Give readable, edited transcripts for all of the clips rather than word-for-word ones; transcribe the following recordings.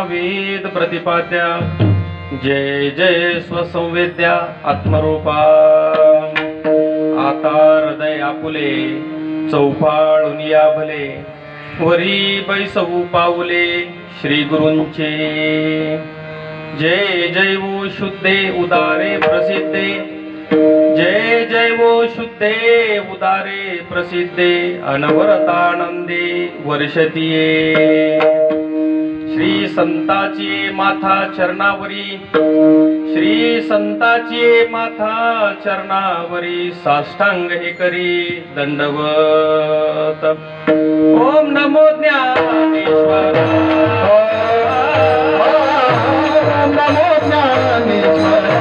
वेद प्रतिपाद्या जय जय स्वसंवेद्या आत्मरूपा आता हृदय आपुले चौफाळून या भले वरी बैसवू पाऊले श्री गुरूंचे जय जय वो शुद्धे उदारे प्रसिद्धे जय जय वो शुद्धे उदारे प्रसिद्धे अनवरतानंदे वर्षतीये श्री संताची माथा चरणावरी श्री संताची माथा चरणावरी साष्टांग हे करी दंडवत ओम नमो ज्ञानेश्वर ओम नमो ज्ञानेश्वर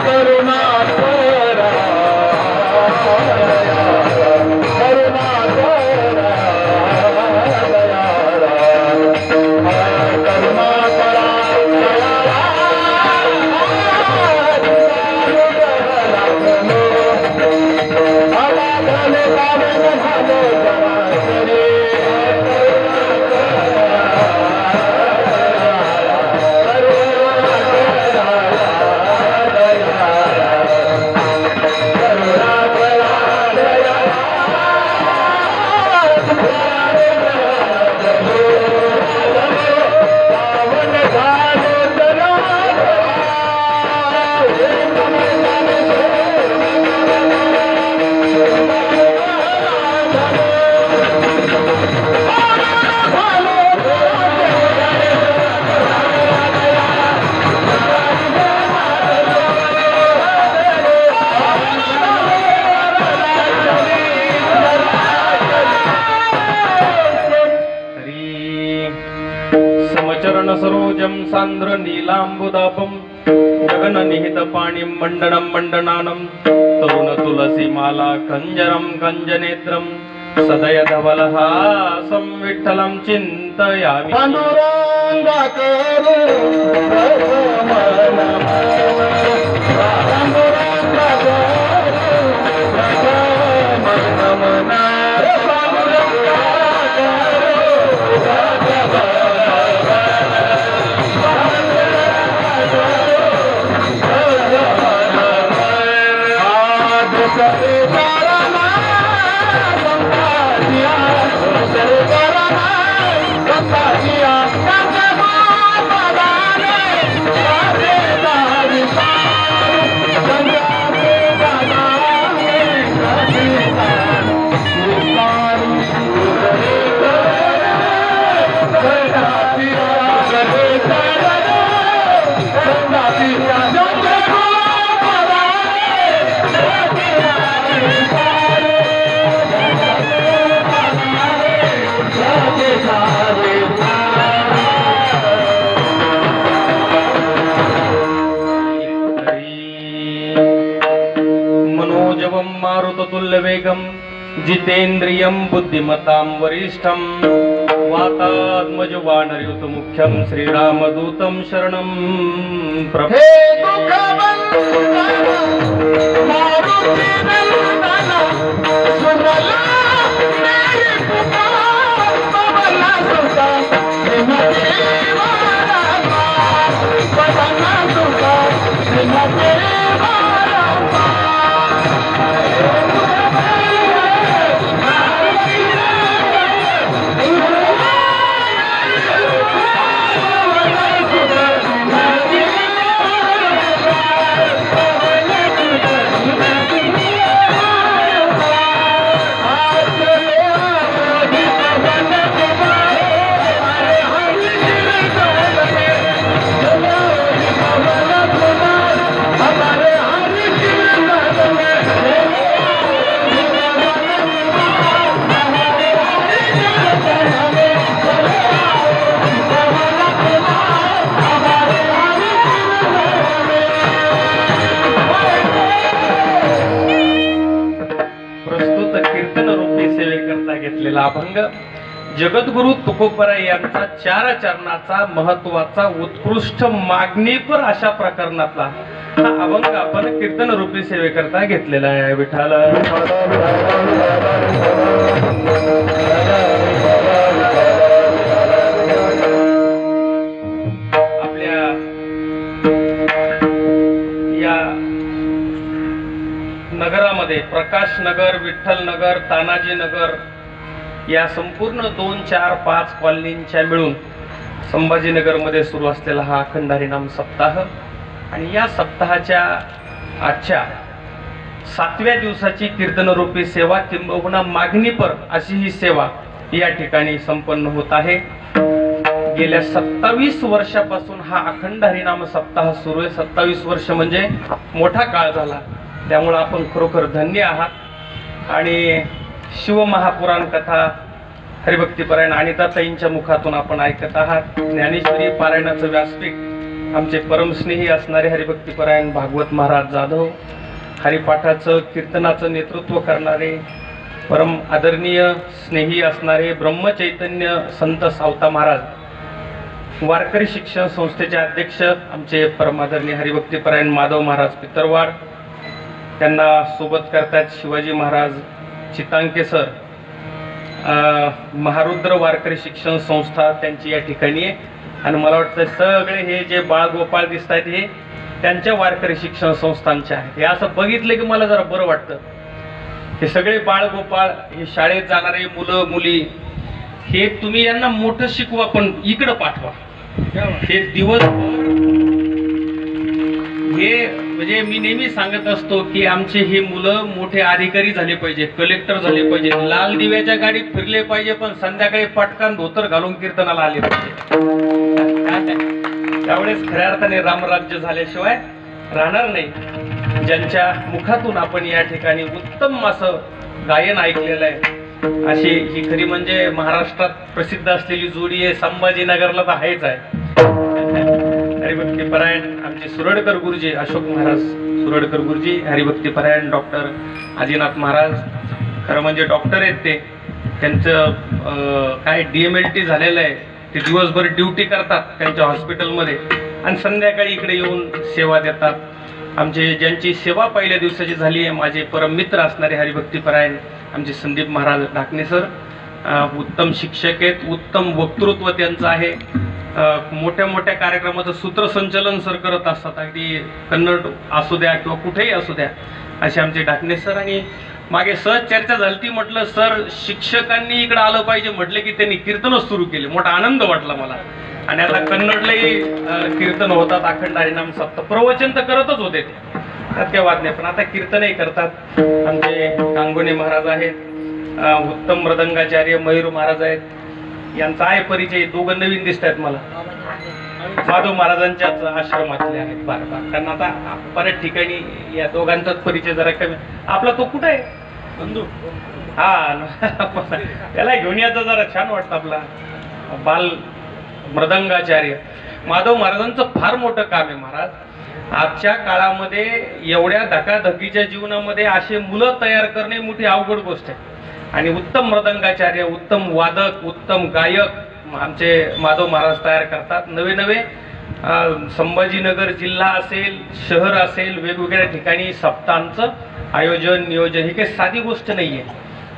करुणा सान्द्र नीलाम्बुदापम गगन निहित पाणी मंडनम मंडनानम तरुण तुलसी माला कंजरम कंजनेत्रम सदय धवलहासं विठ्ठलं चिन्तयामि मारुततुल्यवेगं जितेन्द्रियं बुद्धिमतां वरिष्ठं वातात्मज वानरयुतमुख्यं श्रीरामदूतं शरणं अभंग जगद्गुरु तुकोबराय यांचा चार चरणाचा महत्वाचा उत्कृष्ट मागणीपर अशा प्रकरणातला हा अभंग आपण कीर्तन रूपी सेवेकरता घेतलेला आहे. विठ्ठल आपल्या या नगरामध्ये प्रकाश नगर, विठ्ठल नगर, तानाजी नगर या संपूर्ण 2, 4, 5 कॉलनींच्या मिळून संभाजीनगर मध्ये सुरू असलेला हा अखंड हरिनाम सप्ताह आणि या सप्ताहाच्या आजच्या 7व्या दिवसाची कीर्तनरूपी सेवा किंबहुना मागणीपर अशी ही सेवा या ठिकाणी संपन्न होत आहे. गेल्या 27 वर्षापासून हा अखंड हरिनाम सप्ताह सुरू आहे. 27 वर्ष म्हणजे मोठा काळ झाला, त्यामुळे आपण खरोखर धन्य आहात. आणि शिवमहापुराण कथा हरिभक्तीपरायण अनिताताईंच्या मुखातून आपण ऐकत आहात. ज्ञानेश्वरी पारायणाचं व्यासपीठ आमचे परमस्नेही असणारे हरिभक्तीपरायण भागवत महाराज जाधव, हरिपाठाचं कीर्तनाचं नेतृत्व करणारे परम आदरणीय स्नेही असणारे ब्रह्मचैतन्य संत सावता महाराज, वारकरी शिक्षण संस्थेचे अध्यक्ष आमचे परम आदरणीय हरिभक्तीपरायण माधव महाराज पितरवाड, त्यांना सोबत करतात शिवाजी महाराज चितांके सर, महारुद्र वारकरी शिक्षण संस्था त्यांची या ठिकाणी आहे. आणि मला वाटतं सगळे हे जे बाळगोपाळ दिसत आहेत हे त्यांच्या वारकरी शिक्षण संस्थांचे आहे. हे असं बघितलं की मला जरा बरं वाटतं. हे सगळे बाळगोपाळ, हे शाळेत जाणारे मुलं मुली, हे तुम्ही यांना मोठं शिकवा पण इकडं पाठवा. हे दिवसभर हे म्हणजे मी नेहमी सांगत असतो की आमचे हे मुलं मोठे अधिकारी झाले पाहिजे, कलेक्टर झाले पाहिजे, लाल दिव्याच्या गाडीत फिरले पाहिजे, पण संध्याकाळी पटकन धोतर घालून कीर्तनाला आले पाहिजे. त्यावेळेस खऱ्या अर्थाने रामराज्य झाल्याशिवाय राहणार नाही. ज्यांच्या मुखातून आपण या ठिकाणी उत्तम असं गायन ऐकलेलं आहे, अशी ही खरी म्हणजे महाराष्ट्रात प्रसिद्ध असलेली जोडी आहे. संभाजीनगरला तर आहेच आहे. हरिभक्तीपरायण आमचे सुरडकर गुरुजी, अशोक महाराज सुरडकर गुरुजी हरिभक्तीपरायण, डॉक्टर आजीनाथ महाराज, खरं म्हणजे डॉक्टर आहेत ते. त्यांचं काय DMLT झालेलं आहे, ते दिवसभर ड्युटी करतात त्यांच्या हॉस्पिटलमध्ये आणि संध्याकाळी इकडे येऊन सेवा देतात. आमचे ज्यांची सेवा पहिल्या दिवसाची झाली आहे, माझे परम मित्र असणारे हरिभक्तीपरायण आमचे संदीप महाराज ढाकणे सर, उत्तम शिक्षक आहेत, उत्तम वक्तृत्व त्यांचं आहे. मोठ्या मोठ्या कार्यक्रमाचं सूत्रसंचलन सर करत असतात, अगदी कन्नड असू द्या किंवा कुठेही असू द्या, असे आमचे ढाकणे सर. आणि मागे सहज चर्चा झाली ती, म्हटलं सर शिक्षकांनी इकडे आलं पाहिजे, म्हटलं की त्यांनी कीर्तनच सुरू केले. मोठा आनंद वाटला मला. आणि आता कन्नडलाही कीर्तन होतात, अखंड हरिनाम सप्ताह, प्रवचन तर करतच होते ते, त्यात काही वाद नाही, पण आता कीर्तनही करतात. आमचे गांगोणे महाराज आहेत, उत्तम मृदंगाचार्य मयूर महाराज आहेत, यांचा आहे परिचय. दोघं नवीन दिसत आहेत मला, माधव महाराजांच्याच आश्रमातले आहेत बार बार, कारण आता बऱ्याच ठिकाणी या दोघांचाच परिचय जरा कमी. आपला तो कुठे आहे बंधू? हा, त्याला घेऊन यायचं जरा छान वाटतं. आपला बाल मृदंगाचार्य माधव महाराजांचं फार मोठं काम आहे महाराज. आजच्या काळामध्ये एवढ्या धकाधकीच्या जीवनामध्ये असे मुलं तयार करणे मोठी अवघड गोष्ट आहे. आणि उत्तम मृदंगाचार्य, उत्तम वादक, उत्तम गायक आमचे माधव महाराज तयार करतात. नवे नवे संभाजीनगर जिल्हा असेल, शहर असेल, वेगवेगळ्या ठिकाणी सप्ताहांचं आयोजन नियोजन, ही काही साधी गोष्ट नाही आहे,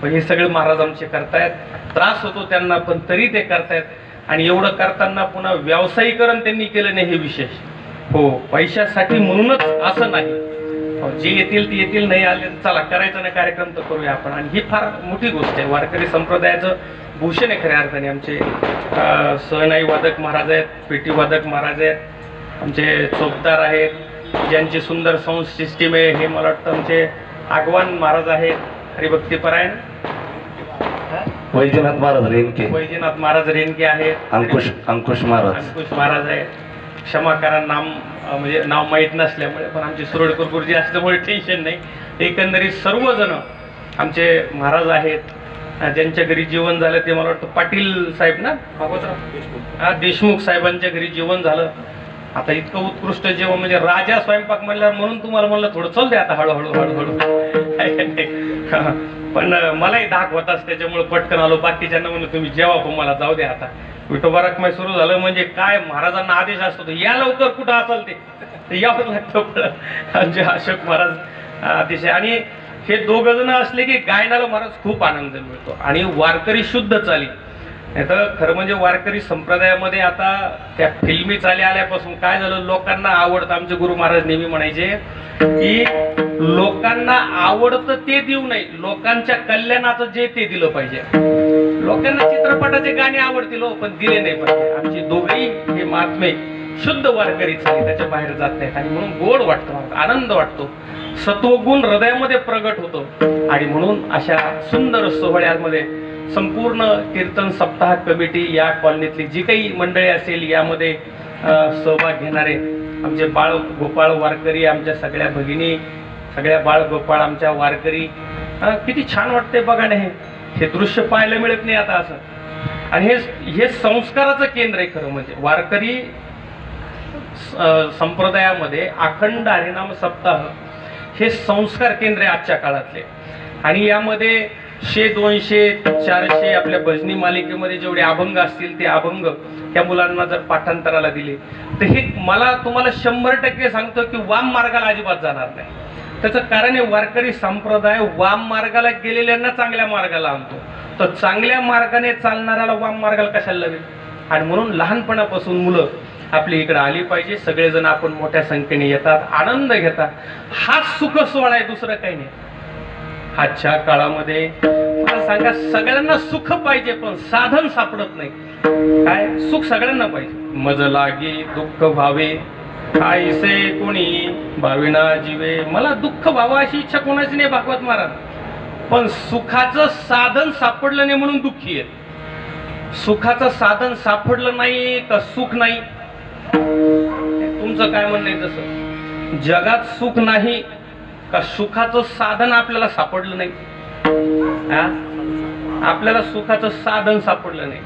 पण हे सगळे महाराज आमचे करतायत. त्रास होतो त्यांना, पण तरी ते करतायत. आणि एवढं करताना पुन्हा व्यावसायीकरण त्यांनी केलं नाही, हे विशेष. हो, पैशासाठी म्हणूनच असं नाही, जे येतील ते येतील, नाही आले चला करायचं ना कार्यक्रम तर करूया आपण. आणि ही फार मोठी गोष्ट आहे. वारकरी संप्रदायाचं भूषण आहे खऱ्या अर्थाने. आमचे सहनाई वादक महाराज आहेत, पेटी वादक महाराज आहेत, आमचे चोपदार आहेत, ज्यांची सुंदर साऊंड सिस्टीम आहे, हे मला वाटतं आमचे आगवान महाराज आहेत, हरिभक्तीपरायण वैजनाथ महाराज रेणके, वैजनाथ महाराज रेणके आहेत, अंकुश महाराज आहेत. क्षमा करा नाम म्हणजे नाव माहीत नसल्यामुळे, पण आमचे सुरडकर गुरुजी असल्यामुळे टेन्शन नाही. एकंदरीत सर्वजण आमचे महाराज आहेत, ज्यांच्या घरी जेवण झालं ते मला वाटतं पाटील साहेब ना, देशमुख साहेबांच्या घरी जेवण झालं. आता इतकं उत्कृष्ट जेवण म्हणजे राजा स्वयंपाक म्हणल्यावर, म्हणून तुम्हाला म्हणलं थोडं चल दे आता हळूहळू हळूहळू. पण मलाही धाक होताच, त्याच्यामुळे पटकन आलो. बाकीच्यांना म्हणलं तुम्ही जेवा, पण मला जाऊ द्या आता. विठोबा रखमाई सुरू झालं म्हणजे काय, महाराजांना आदेश असतो या लवकर, कुठं असाल ते यावं लागतं. आमचे अशोक महाराज अतिशय. आणि हे दोघ जण असले की गायनाला महाराज खूप आनंद मिळतो. आणि वारकरी शुद्ध चाली, नाही तर खरं म्हणजे वारकरी संप्रदायामध्ये आता त्या फिल्मी चाली आल्यापासून काय झालं, लोकांना आवडतं. आमचे गुरु महाराज नेहमी म्हणायचे की लोकांना आवडतं ते देऊ नाही, लोकांच्या कल्याणाचं जे ते दिलं पाहिजे. लोकांना चित्रपटाचे गाणे आवडतील हो, पण दिले नाही पाहिजे. आमची दोघेही हे महात्मे शुद्ध वारकरी चाली, त्याच्या बाहेर जात नाहीत. आणि म्हणून गोड वाटतं, आनंद वाटतो, सत्वगुण हृदयामध्ये प्रगट होतो. आणि म्हणून अशा सुंदर सोहळ्यामध्ये संपूर्ण कीर्तन सप्ताह कमिटी, या कॉलनीतली जी काही मंडळी असेल, यामध्ये सहभाग घेणारे आमचे बाळ गोपाळ वारकरी, आमच्या सगळ्या भगिनी, सगळ्या बाळ गोपाळ आमच्या वारकरी, किती छान वाटते बघा ना. हे दृश्य पाहायला मिळत नाही आता असं. आणि हे संस्काराचं केंद्र आहे खरं म्हणजे. वारकरी संप्रदायामध्ये अखंड हरिनाम सप्ताह हे संस्कार केंद्र आहे आजच्या काळातले. आणि यामध्ये 100, 200, 400 आपल्या भजनी मालिकेमध्ये जेवढे अभंग असतील, ते अभंग त्या मुलांना जर पाठांतराला दिले तर हे मला तुम्हाला 100% सांगतो की वाम मार्गाला अजिबात जाणार नाही. त्याचं कारण आहे, वारकरी संप्रदाय वाम मार्गाला गेलेल्यांना चांगल्या मार्गाला आणतो, तर चांगल्या मार्गाने चालणाऱ्याला वाम मार्गाला कशाला लावेल. आणि म्हणून लहानपणापासून मुलं आपली इकडे आली पाहिजे. सगळेजण आपण मोठ्या संख्येने येतात, आनंद घेतात. हा सुख सोहळा आहे, दुसरं काही नाही. आजच्या काळामध्ये मला सांगा, सगळ्यांना सुख पाहिजे, पण साधन सापडत नाही. काय सुख सगळ्यांना पाहिजे. मज लागे दुःख व्हावे, कायसे कोणी भाविना जीवे. मला दुःख व्हावं अशी इच्छा कोणाची नाही भागवत महाराज, पण सुखाचं साधन सापडलं नाही म्हणून दुःखी आहे. सुखाचं साधन सापडलं नाही का सुख नाही. तुमचं काय म्हणणं आहे? तसं जगात सुख नाही का सुखाचं साधन आपल्याला सापडलं नाही. आपल्याला सुखाचं साधन सापडलं नाही.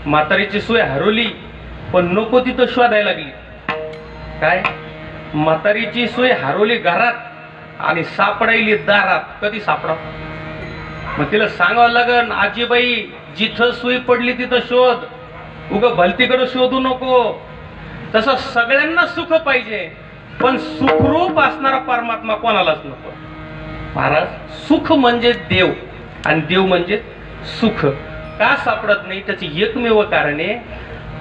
म्हातारीची सोय हरवली, पण नको तिथं शोधायला लागली. काय म्हातारीची सोय हरवली घरात आणि सापडायली दारात, कधी सापडा? मग तिला सांगावं लागन, आजीबाई जिथं सुई पडली तिथं शोध, उग भलतीकडे शोधू नको. तसं सगळ्यांना सुख पाहिजे, पण सुखरूप असणारा परमात्मा कोणालाच नको. महाराज, सुख म्हणजे देव आणि देव म्हणजे सुख का सापडत नाही? त्याची एकमेव कारण आहे,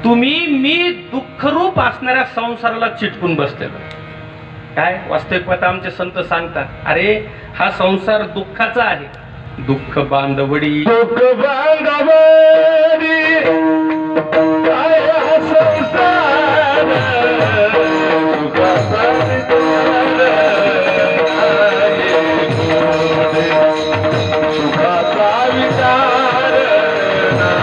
तुम्ही मी दुःखरूप असणाऱ्या संसाराला चिटकून बसलेलो. काय वास्तविकता आमचे संत सांगतात, अरे हा संसार दुःखाचा आहे. दुःख बांधवडी, दुःख बांधवडी काय हा संसार, सुखाचा विचार नाही कोठे, सुखाचा विचार नाही कोठे.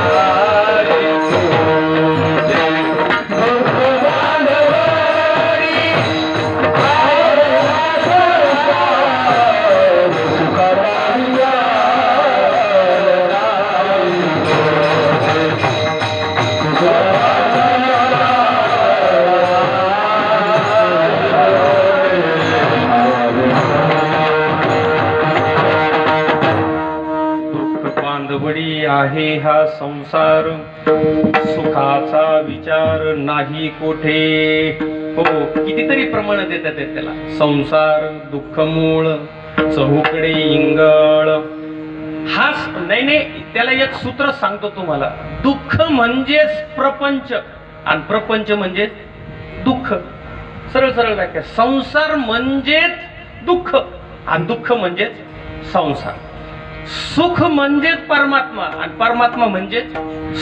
दुःख बांधवडी काय हा संसार, सुखाचा बांधवडी आहे हा संसार, सुखाचा विचार नाही कोठे. हो, कितीतरी प्रमाण देतात त्याला. संसार दुःख मूळ, चहूकडे इंगळ. हा नाही नाही, त्याला एक सूत्र सांगतो तुम्हाला. दुःख म्हणजेच प्रपंच आणि प्रपंच म्हणजे दुःख. सरळ सरळ व्याख्या. संसार म्हणजेच दुःख आणि दुःख म्हणजेच संसार. सुख म्हणजेच परमात्मा आणि परमात्मा म्हणजेच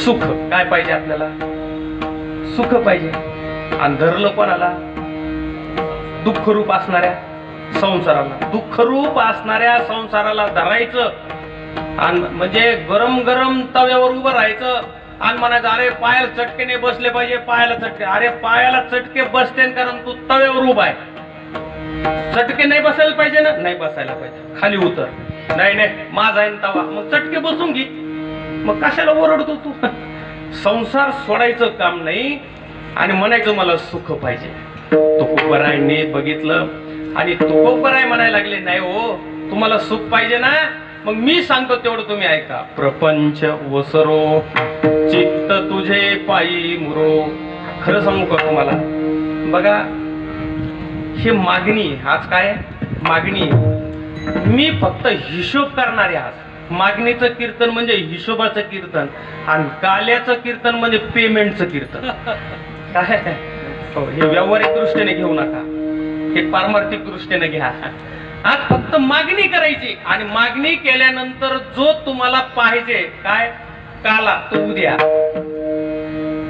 सुख. काय पाहिजे आपल्याला? सुख पाहिजे. आणि धरलं कोणाला? दुःखरूप असणाऱ्या संसाराला. दुःखरूप असणाऱ्या संसाराला धरायचं आणि म्हणजे गरम गरम तव्यावर उभं राहायचं आणि म्हणायचं, अरे पायाला चटके नाही बसले पाहिजे, पायाला चटके. अरे पायाला चटके बसते कारण तू तव्यावर उभा आहे. चटके नाही बसायला पाहिजे ना? नाही बसायला पाहिजे. खाली उतर. नाही नाही, माझा आहे तवा, मग चटके बसून घे. मग कशाला ओरडतो तू? संसार सोडायचं काम नाही आणि म्हणायचं मला सुख पाहिजे. तुकोबरायांनी बघितलं आणि तुकोबराय म्हणायला लागले, नाही हो, तुम्हाला सुख पाहिजे ना, मग मी सांगतो तेवढं तुम्ही ऐका. प्रपंच वसरो चित्त तुझे पायी मुरो. खरं सांगू का तुम्हाला? बघा, हे मागणी, आज काय मागणी? मी फक्त हिशोब करणारे. आज मागणीचं कीर्तन म्हणजे हिशोबाचं कीर्तन आणि काल्याचं कीर्तन म्हणजे पेमेंटचं कीर्तन. काय हो, हे व्यावहारिक दृष्टीने घेऊ नका, हे पारमार्थिक दृष्टीने घ्या. आज फक्त मागणी करायची आणि मागणी केल्यानंतर जो तुम्हाला पाहिजे काय काला तो उद्या.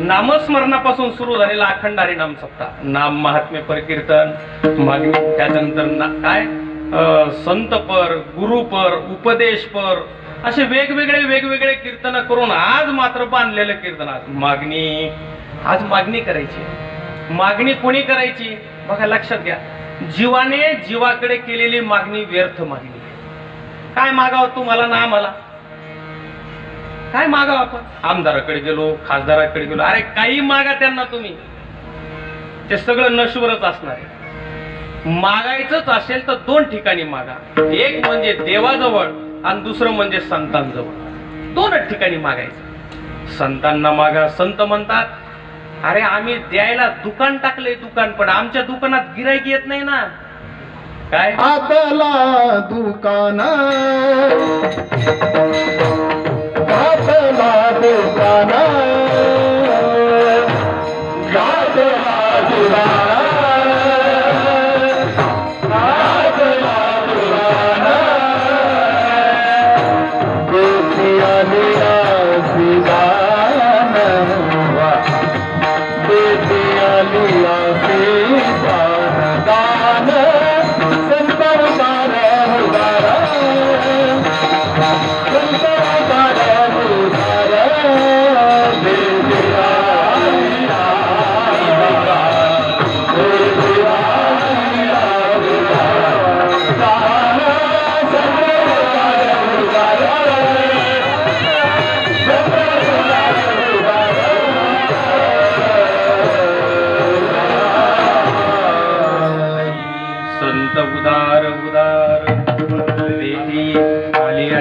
नामस्मरणापासून सुरू झालेला अखंड हरिनाम सप्ताह, नाम महात्म्य परकीर्तन, मागणी, त्याच्यानंतर काय संतपर, गुरुपर, उपदेशपर, असे वेगवेगळे कीर्तन करून आज मात्र बांधलेलं कीर्तन. आज मागणी, आज मागणी करायची. मागणी कोणी करायची? बघा, लक्षात घ्या. जीवाने जीवाकडे केलेली मागणी व्यर्थ मागणी. काय मागावं तुम्हाला ना आम्हाला? काय मागावं आपण? आमदाराकडे गेलो, खासदाराकडे गेलो, अरे काही मागा त्यांना तुम्ही, ते सगळं नश्वरच असणार आहे. मागायचंच असेल तर दोन ठिकाणी मागा. एक म्हणजे देवाजवळ आणि दुसरं म्हणजे संतांजवळ. दोनच ठिकाणी मागायचं. संतांना मागा. संत म्हणतात, अरे आम्ही द्यायला दुकान टाकले, दुकान, पण आमच्या दुकानात गिराईक येत नाही ना. काय आपला दुकान, आपला दुकान,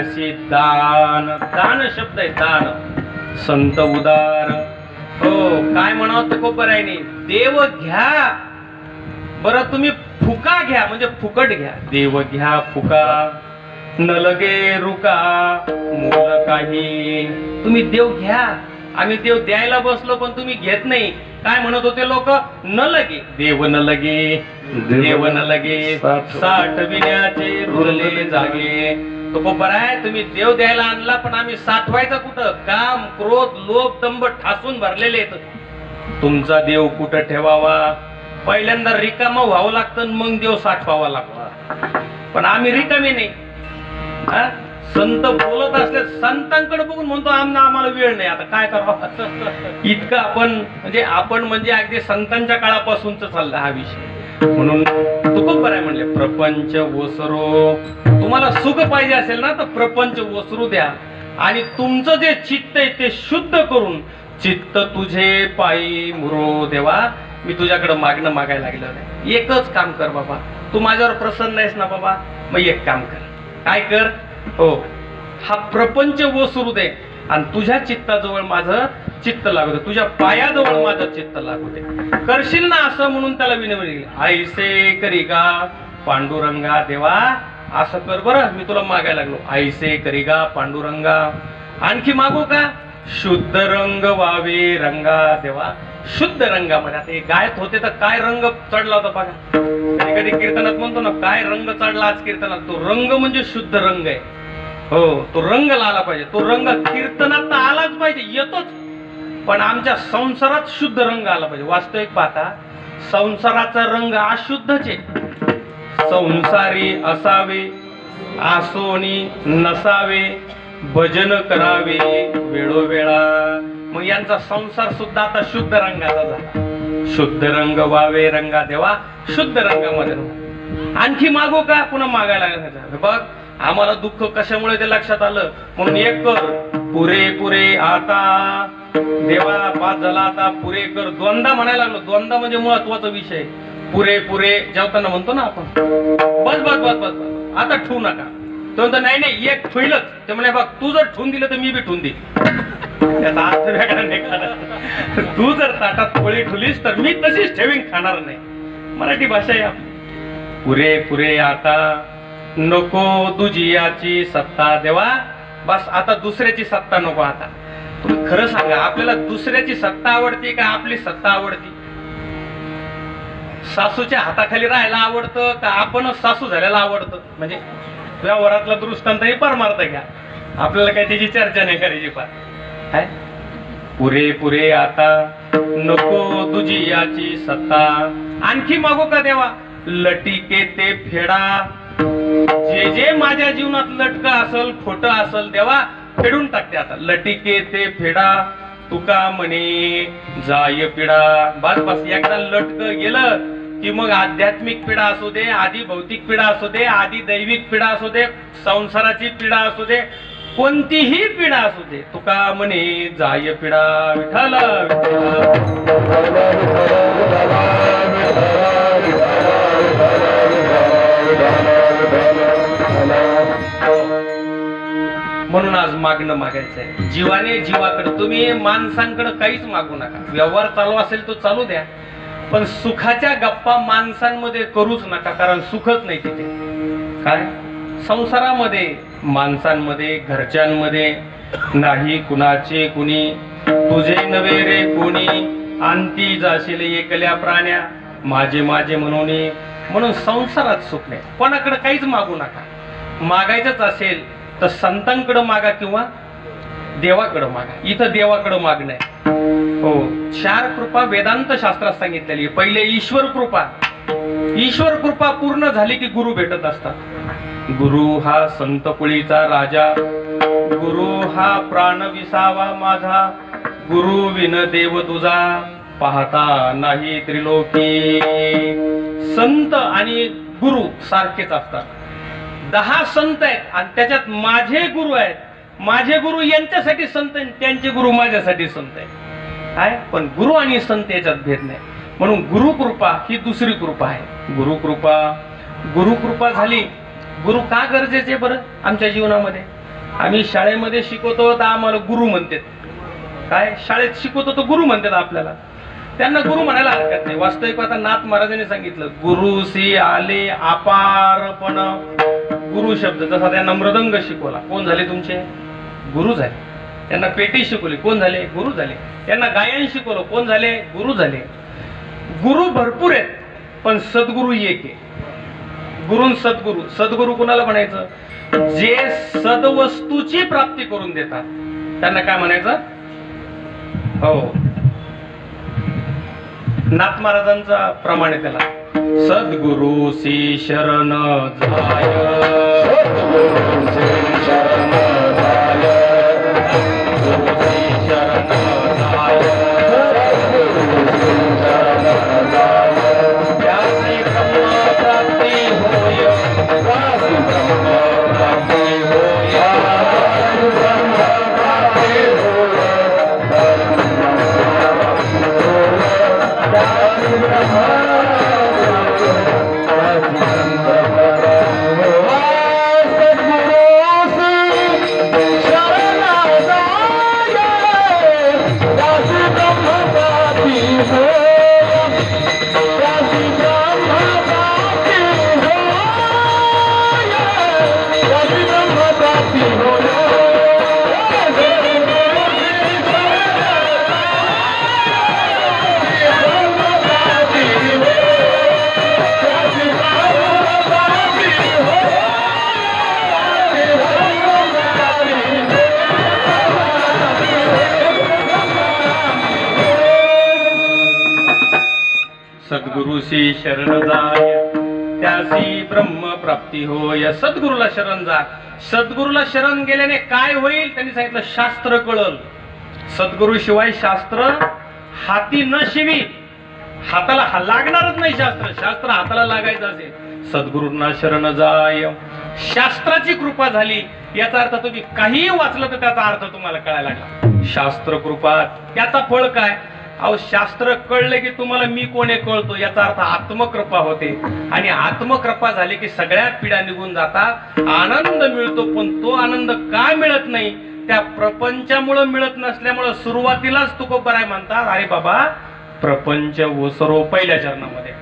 असे दान, दान शब्द आहे दान. संत उदार. हो, काय म्हणावं तुकोबरायने, देव घ्या बरं, तुम्ही फुका घ्या म्हणजे फुकट घ्या. देव घ्या फुका न लगे रुका मूल काही. तुम्ही देव घ्या, आम्ही देव द्यायला बसलो पण तुम्ही घेत नाही. काय म्हणत होते लोक, न लगे देव न लगे, देव न लगे साठविण्याचे रुळले जागे. तो बरं आहे, तुम्ही देव द्यायला आणला पण आम्ही साठवायचा कुठं? काम, क्रोध, लोभ, दंभ ठासून भरलेले आहेत. तुमचा देव कुठं ठेवावा? पहिल्यांदा रिकामा व्हावं लागतं मग देव साठवावा लागतो. पण आम्ही रिकामी नाही. संत बोलत असले, संतांकडे बघून म्हणतो आम्हाला वेळ नाही, आता काय करावं. इतकं आपण म्हणजे अगदी संतांच्या काळापासूनच चालला हा विषय. म्हणून तुकोबराय म्हणले, प्रपंच ओसरो. तुम्हाला सुख पाहिजे असेल ना तर प्रपंच ओसरू द्या आणि तुमचं जे चित्त आहे ते शुद्ध करून, चित्त तुझे पायी मुरो देवा. मी तुझ्याकडे मागणं मागायला लागलं नाही. एकच काम कर बाबा, तू माझ्यावर प्रसन्न आहेस ना बाबा, मग एक काम कर. काय कर? हो, हा प्रपंच ओसरू दे आणि तुझ्या चित्ताजवळ माझं चित्त लागू दे, तुझ्या पायाजवळ माझं चित्त लागू दे. करशील ना असं म्हणून त्याला विनवणी. ऐसे करी का पांडुरंगा देवा, असं कर बरं, मी तुला मागायला लागलो. ऐसे करी का पांडुरंगा. आणखी मागू का? शुद्ध रंग वावे रंगा देवा. शुद्ध रंगामध्ये आता हे गायत होते तर काय रंग चढला होता बघा. कधी कधी कीर्तनात म्हणतो ना, काय रंग चढला आज कीर्तनात. तो रंग म्हणजे शुद्ध रंग आहे. हो, तो रंग आला पाहिजे. तो रंग कीर्तनात तर आलाच पाहिजे, येतोच, पण आमच्या संसारात शुद्ध रंग आला पाहिजे. वास्तविक पाहता संसाराचा रंग अशुद्धच आहे. संसारी असावे आसोनी नसावे, भजन करावे वेळोवेळा. मग यांचा संसार सुद्धा आता शुद्ध रंगाचा झाला. शुद्ध रंग वावे रंगा देवा. शुद्ध रंगामध्ये. आणखी मागू का? पुन्हा मागायला लागलं. बघ आम्हाला दुःख कशामुळे ते लक्षात आलं म्हणून एक कर. पुरे पुरे आता देवा, पाच झाला आता पुरे कर. द्वंदा म्हणायला लागलो. द्वंदा म्हणजे महत्वाचा विषय. पुरे पुरे जेवताना म्हणतो ना आपण, बस बस बस बस बस आता ठेवू नका. तो म्हणतो नाही नाही एक ठेवलंच. ते म्हणे बघ तू जर ठेवून दिलं तर मी बी ठेवून देईन. त्याचा अर्थ वेगळा निघाला. तू जर ताटात पोळी ठेवलीस तर मी तशीच ठेवीन, खाणार नाही. मराठी भाषा आहे आपली. पुरे पुरे आता नको दुजियाची सत्ता देवा. बस आता दुसऱ्याची सत्ता नको. आता तुम्ही खरं सांगा, आपल्याला दुसऱ्याची सत्ता आवडते का आपली सत्ता आवडती? सासूच्या हाताखाली राहायला आवडतं का आपणच सासू झालेला आवडतं? म्हणजे व्यवहारातला दृष्टांत हे परमार्थ घ्या, आपल्याला काही त्याची चर्चा नाही करायची. फार पुरे पुरे आता नको तुझी याची सत्ता. आणखी मागू का देवा? लटिके ते फेडा. जे जे माझ्या जीवनात लटकं असल, खोटं असल देवा फेडून टाकते आता. लटिके ते फेडा तुका म्हणे जाय पिढा. बस बस एकदा लटकं गेलं की मग आध्यात्मिक पिढा असू दे, आधी भौतिक पिढा असू दे, आधी दैविक पिढा असू दे, संसाराची पिढा असू दे, कोणतीही पिढा असू दे, तुका म्हणे जाय पिढा. विठ्ठल म्हणून आज मागणं मागायचंय. जीवाने जीवाकडे. तुम्ही माणसांकडे काहीच मागू नका. व्यवहार चालू असेल तो चालू द्या, पण सुखाच्या गप्पा माणसांमध्ये करूच नका, कारण सुखच नाही तिथे. काय संसारामध्ये, माणसांमध्ये, घरच्यांमध्ये नाही कुणाचे कुणी. तुझे नवे रे कोणी, अंती जाशील एकल्या प्राण्या माझे माझे म्हणून संसारात सुख नाही. कोणाकडे काहीच मागू नका. मागायचंच असेल तर संतांकडे मागा किंवा देवाकडे मागा. इथं देवाकडे मागणं आहे. हो, 4 कृपा वेदांत शास्त्रात सांगितलेली. पहिले ईश्वर कृपा. ईश्वर कृपा पूर्ण झाली की गुरु भेटत असतात. गुरु हा संतकुळीचा राजा. गुरु हा प्राण विसावा माझा. गुरु विन देव तुझा पाहता नाही त्रिलोकी. संत आणि गुरु सारखेच असतात. 10 संत आहेत आणि त्याच्यात माझे गुरु आहेत. माझे गुरु यांच्यासाठी संत आहेत, त्यांचे गुरु माझ्यासाठी संत आहेत. काय पण गुरु आणि संत याच्यात भेद नाही. म्हणून गुरुकृपा ही दुसरी कृपा आहे. गुरुकृपा झाली. गुरु का गरजेचे बरं आमच्या जीवनामध्ये? आम्ही शाळेमध्ये शिकवतो तर आम्हाला गुरु म्हणतात. काय शाळेत शिकवतो तो गुरु म्हणतात आपल्याला. त्यांना गुरु म्हणायला हरकत नाही. वास्तविक आता नाथ महाराजांनी सांगितलं गुरुसी आले अपारपण. गुरु शब्द जसा त्यांना मृदंग शिकवला, कोण झाले तुमचे? गुरु झाले. त्यांना पेटी शिकवली, कोण झाले? गुरु झाले. त्यांना गायन शिकवलं, कोण झाले? गुरु झाले. गुरु भरपूर आहेत पण सद्गुरु एक आहे. गुरु सद्गुरु. सद्गुरु कुणाला म्हणायचं? जे सद्वस्तूची प्राप्ती करून देतात त्यांना काय म्हणायचं? हो, नाथ महाराजांचा प्रमाणे त्याला सद्गुरु सी शरण जाय. सद्गुरुशी शरण जाय त्यासी ब्रह्म प्राप्ती होय. सद्गुरूला शरण जा. सद्गुरूला शरण गेल्याने काय होईल? त्यांनी सांगितलं शास्त्र कळल. सद्गुरु शिवाय शास्त्र हाती न शिवी. हाताला लागणारच नाही शास्त्र. शास्त्र हाताला लागायचं असेल. सद्गुरूंना शरण जाय. शास्त्राची कृपा झाली याचा अर्थ तुम्ही काही वाचलं तर त्याचा अर्थ तुम्हाला कळायला लागला. शास्त्र कृपा. त्याचा फळ काय? अहो शास्त्र कळले की तुम्हाला मी कोण आहे कळतो. याचा अर्थ आत्मकृपा होते आणि आत्मकृपा झाली की सगळ्या पिढ्या निघून जातात. आनंद मिळतो. पण तो आनंद का मिळत नाही? त्या प्रपंचामुळे मिळत नसल्यामुळे सुरुवातीलाच तुकोबराय म्हणतात अरे बाबा प्रपंच ओसरो. पहिल्या चरणामध्ये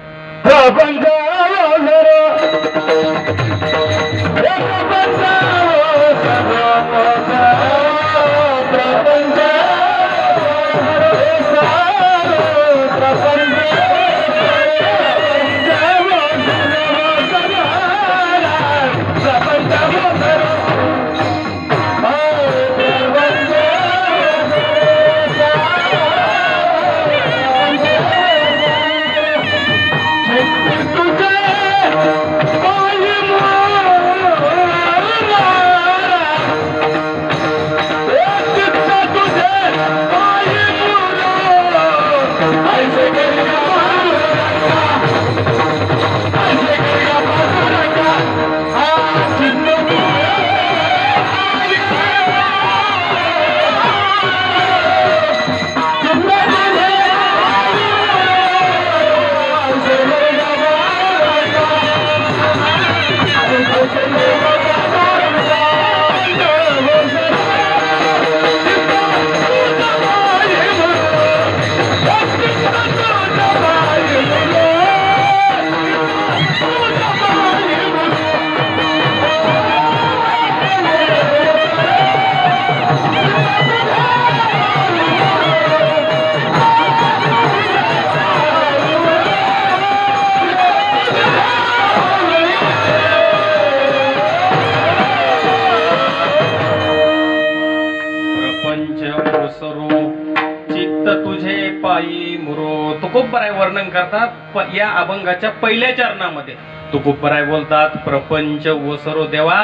तुकोबराय वर्णन करतात या अभंगाच्या पहिल्या चरणामध्ये. तुकोबराय बोलतात प्रपंच ओसरो देवा.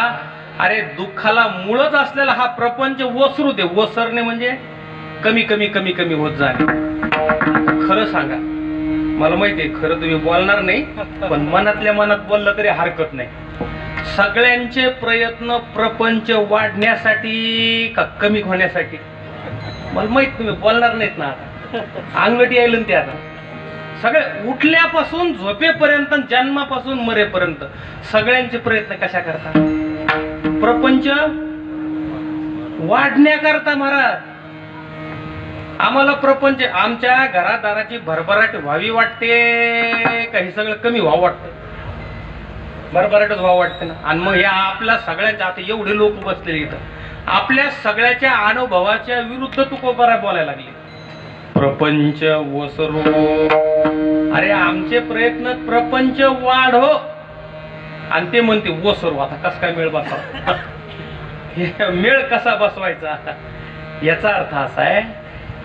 अरे दुःखाला मूळच असलेला हा प्रपंच ओसरू दे. ओसरणे म्हणजे कमी कमी कमी कमी होत जाणे. खरं सांगा, मला माहितीये खरं तुम्ही बोलणार नाही पण मनातल्या मनात बोललं तरी हरकत नाही. सगळ्यांचे प्रयत्न प्रपंच वाढण्यासाठी का कमी होण्यासाठी? मला माहित तुम्ही बोलणार नाहीत ना. आता अंगठी यायला ते आता सगळे उठल्यापासून झोपेपर्यंत जन्मापासून मरेपर्यंत सगळ्यांचे प्रयत्न कशा करतात? प्रपंच वाढण्याकरता महाराज आम्हाला प्रपंच आमच्या घरादाराची भरभराट व्हावी वाटते काही सगळं कमी व्हावं वाटतं. भरभराटच व्हावं वाटते ना. आणि मग या आपल्या सगळ्यांच्या आता एवढे लोक बसलेले इथं आपल्या सगळ्याच्या अनुभवाच्या विरुद्ध तू कोपरा बोलायला लागली. प्रपंच वसरो. अरे आमचे प्रयत्न प्रपंच वाढो आणि ते म्हणते वसरो. आता कस काय मेळ बसवा मेळ कसा बसवायचा याचा अर्थ असा आहे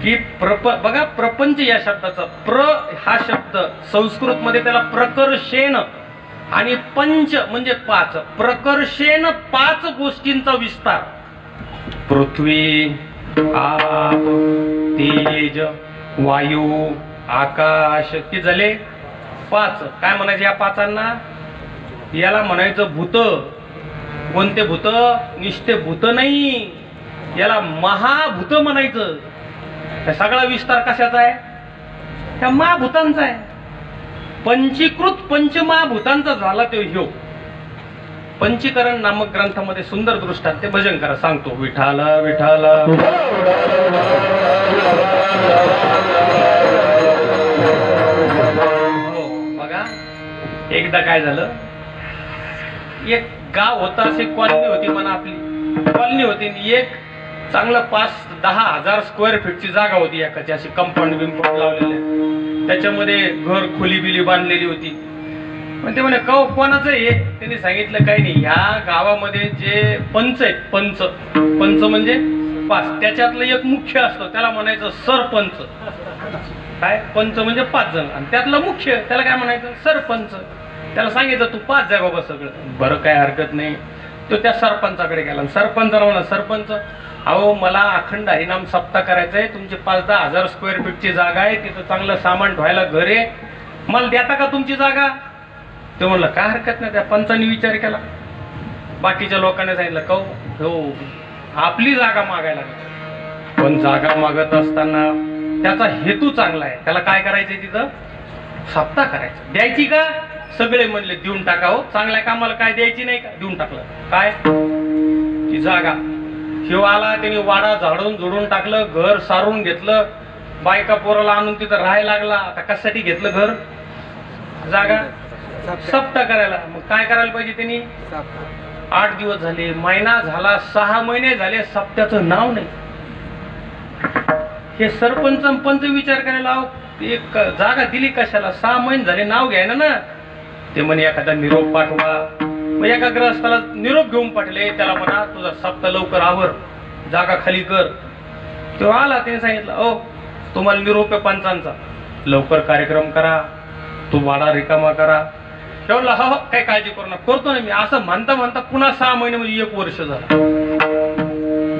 की बघा प्रपंच या शब्दाचा प्र हा शब्द संस्कृत मध्ये त्याला प्रकर्षेण आणि पंच म्हणजे पाच. प्रकर्षेण पाच गोष्टींचा विस्तार. पृथ्वी आप तेज वायू आकाश किती झाले पाच. काय म्हणायचे या पाचांना? याला म्हणायचं भूत. कोणते भूत? निष्ठे भूत नाही, याला महाभूत म्हणायचं. सगळा विस्तार कशाचा आहे? त्या महाभूतांचा आहे. पंचीकृत पंचमहाभूतांचा झाला तो ह्यो. पंचीकरण नामक ग्रंथामध्ये सुंदर दृष्टांत ते भजन करा सांगतो. विठाल विठाल बघा एकदा काय झालं, एक गाव होता, अशी कॉलनी होती म्हणा, आपली कॉलनी होती. एक चांगलं 5-10 हजार स्क्वेअर फीटची जागा होती एकाची, अशी कंपाऊंड बिंपाऊंड लावलेले, त्याच्यामध्ये घर खोली बिली बांधलेली होती. पण ते म्हणे कोणाचं आहे? त्यांनी सांगितलं काही नाही, ह्या गावामध्ये जे पंच आहेत, पंच पंच म्हणजे 5, त्याच्यातलं एक मुख्य असतो, त्याला म्हणायचं सरपंच. काय पंच म्हणजे 5 जण आणि त्यातलं मुख्य त्याला काय म्हणायचं? सरपंच. त्याला सांगितलं तू 5 जा बाबा सगळं. बरं काय हरकत नाही. तो त्या सरपंचाकडे गेला. सरपंचाला म्हणा, सरपंच अहो मला अखंड हरिनाम सप्ताह करायचा आहे, तुमची 5-10 हजार स्क्वेअर फीटची जागा आहे, तिथं चांगलं सामान ठेवायला घर आहे, मला देता का तुमची जागा? ते म्हणलं काय हरकत नाही. त्या पंचांनी विचार केला, बाकीच्या लोकांनी सांगितलं हो आपली जागा मागायला. पण जागा मागत असताना त्याचा हेतू चांगला आहे, त्याला काय करायचंय? तिथं सप्ताह करायचा. द्यायची का? सगळे म्हणले देऊन टाका. हो चांगल्या कामाला काय द्यायची नाही का? देऊन टाकलं. काय ती जागा. शिव आला, त्याने वाडा झाडून झुडून टाकलं, घर सारून घेतलं, बायका पोराला आणून तिथं राहायला लागला. आता कशासाठी घेतलं घर? जागा सप्ताह करायला. मग काय करायला पाहिजे त्यांनी? 8 दिवस झाले, महिना झाला, 6 महिने झाले, सप्त्याचं नाव नाही. हे सरपंच पंच विचार करायला, एक जागा दिली कशाला? 6 महिने झाले, नाव घ्यायना ना. ते म्हणे एखादा निरोप पाठवा. मग एका ग्रस्ताला निरोप घेऊन पाठवले, त्याला म्हणा तुझा सप्ताह लवकर आवर, जागा खाली कर. तो आला, त्याने सांगितलं तुम्हाला निरोप आहे पंचांचा, लवकर कार्यक्रम करा, तू वाडा रिकामा करा. तेवढला हो काही काळजी करू नका, करतो ना मी. असं म्हणता म्हणता पुन्हा 6 महिने म्हणजे 1 वर्ष झालं.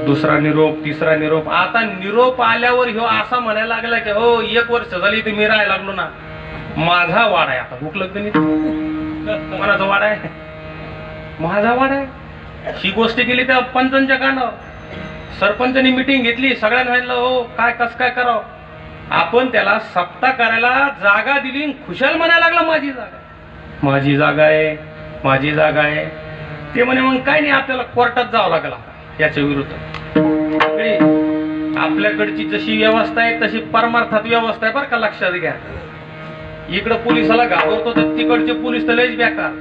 दुसरा निरोप, तिसरा निरोप. आता निरोप आल्यावर ह्यो असा म्हणायला लागला की 1 वर्ष झाली तर मी राहायला लागलो ना, माझा वाडा आहे. आता भूक लागते नाही, कोणाचा वाडा आहे? माझा वाडा आहे. ही गोष्ट केली त्या पंचांच्या कानावर. सरपंचांनी मिटिंग घेतली, सगळ्यांना सांगितलं काय कसं काय करावं. आपण त्याला सप्ताह करायला जागा दिली, खुशाल म्हणायला लागला माझी जागा, माझी जागा आहे, माझी जागा आहे. ते म्हणे मग काय नाही, आपल्याला कोर्टात जावं लागला याच्या विरुद्ध. आपल्याकडची जशी व्यवस्था आहे तशी परमार्थात व्यवस्था आहे, बरं का, लक्षात घ्या. इकडं पोलिसाला घाबरतो तर तिकडचे पोलीस तर लयच बेकार.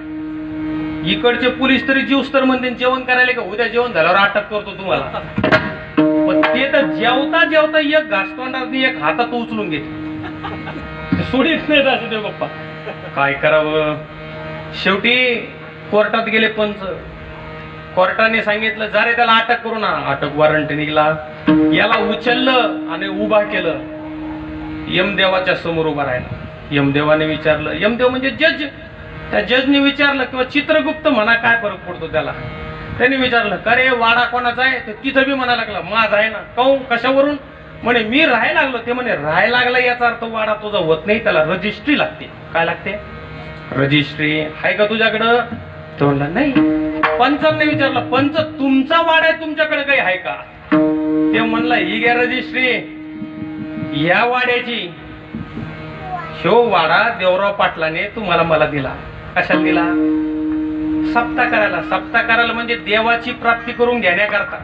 इकडचे पोलीस तरी जीवस तर म्हणते जेवण करायला का उद्या जेवण झाल्यावर अटक करतो तुम्हाला. पण ते तर जेवता जेवता एक घासतोंडाने एक हातात उचलून घेते, सोडीत नाही असं ते बाप्पा. काय करावं? शेवटी कोर्टात गेले पंच. कोर्टाने सांगितलं जा रे त्याला अटक करू ना. अटक वॉरंट निघाला. याला उचललं आणि उभा केलं, यमदेवाच्या समोर उभा राहिला. यमदेवाने विचारलं, यमदेव म्हणजे जज, त्या जजने विचारलं किंवा चित्रगुप्त म्हणा, काय फरक पडतो त्याला. त्याने विचारलं का रे वाडा कोणाचा आहे? तर तिथं बी म्हणायला लागला माझा आहे ना. काहून? कशावरून? म्हणे मी राहायला लागलो. ते म्हणे राहायला लागला याचा अर्थ वाडा तुझा होत नाही, त्याला रजिस्ट्री लागते. काय लागते? रजिस्ट्री आहे का तुझ्याकडं? तो म्हणला नाही. पंचांनी विचारलं, पंच तुमचा वाडा आहे, तुमच्याकडे काही आहे का? ते म्हणला ही घ्या रजिस्ट्री या वाड्याची. शो वाडा देवराव पाटलाने तुम्हाला मला दिला. कशाला दिला? सप्ताह करायला. सप्ताह करायला म्हणजे देवाची प्राप्ती करून घेण्याकरता.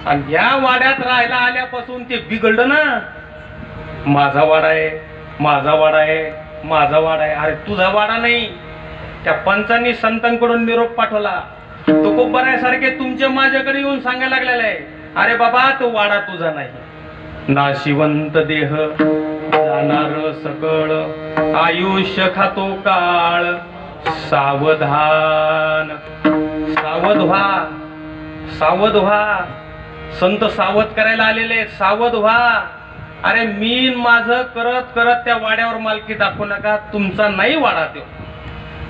आणि या वाड्यात राहायला आल्यापासून ते बिघडलं ना. माझा वाडा आहे, माझा वाडा आहे, माझा वाडा आहे. अरे तुझा वाडा नाही, त्या पंचांनी संतांकडून निरोप पाठवला. तो खूप बऱ्यासारखे तुमच्या माझ्याकडे येऊन सांगायला लागलेला आहे, अरे बाबा तो वाडा तुझा नाही. नाशिवंत देह जाणार सकळ, आयुष्य खातो काळ. सावधान, सावध व्हा, सावध व्हा. संत सावध करायला आलेले, सावध व्हा. अरे मी माझं करत करत त्या वाड्यावर मालकी दाखवू नका, तुमचा नाही वाडा तो.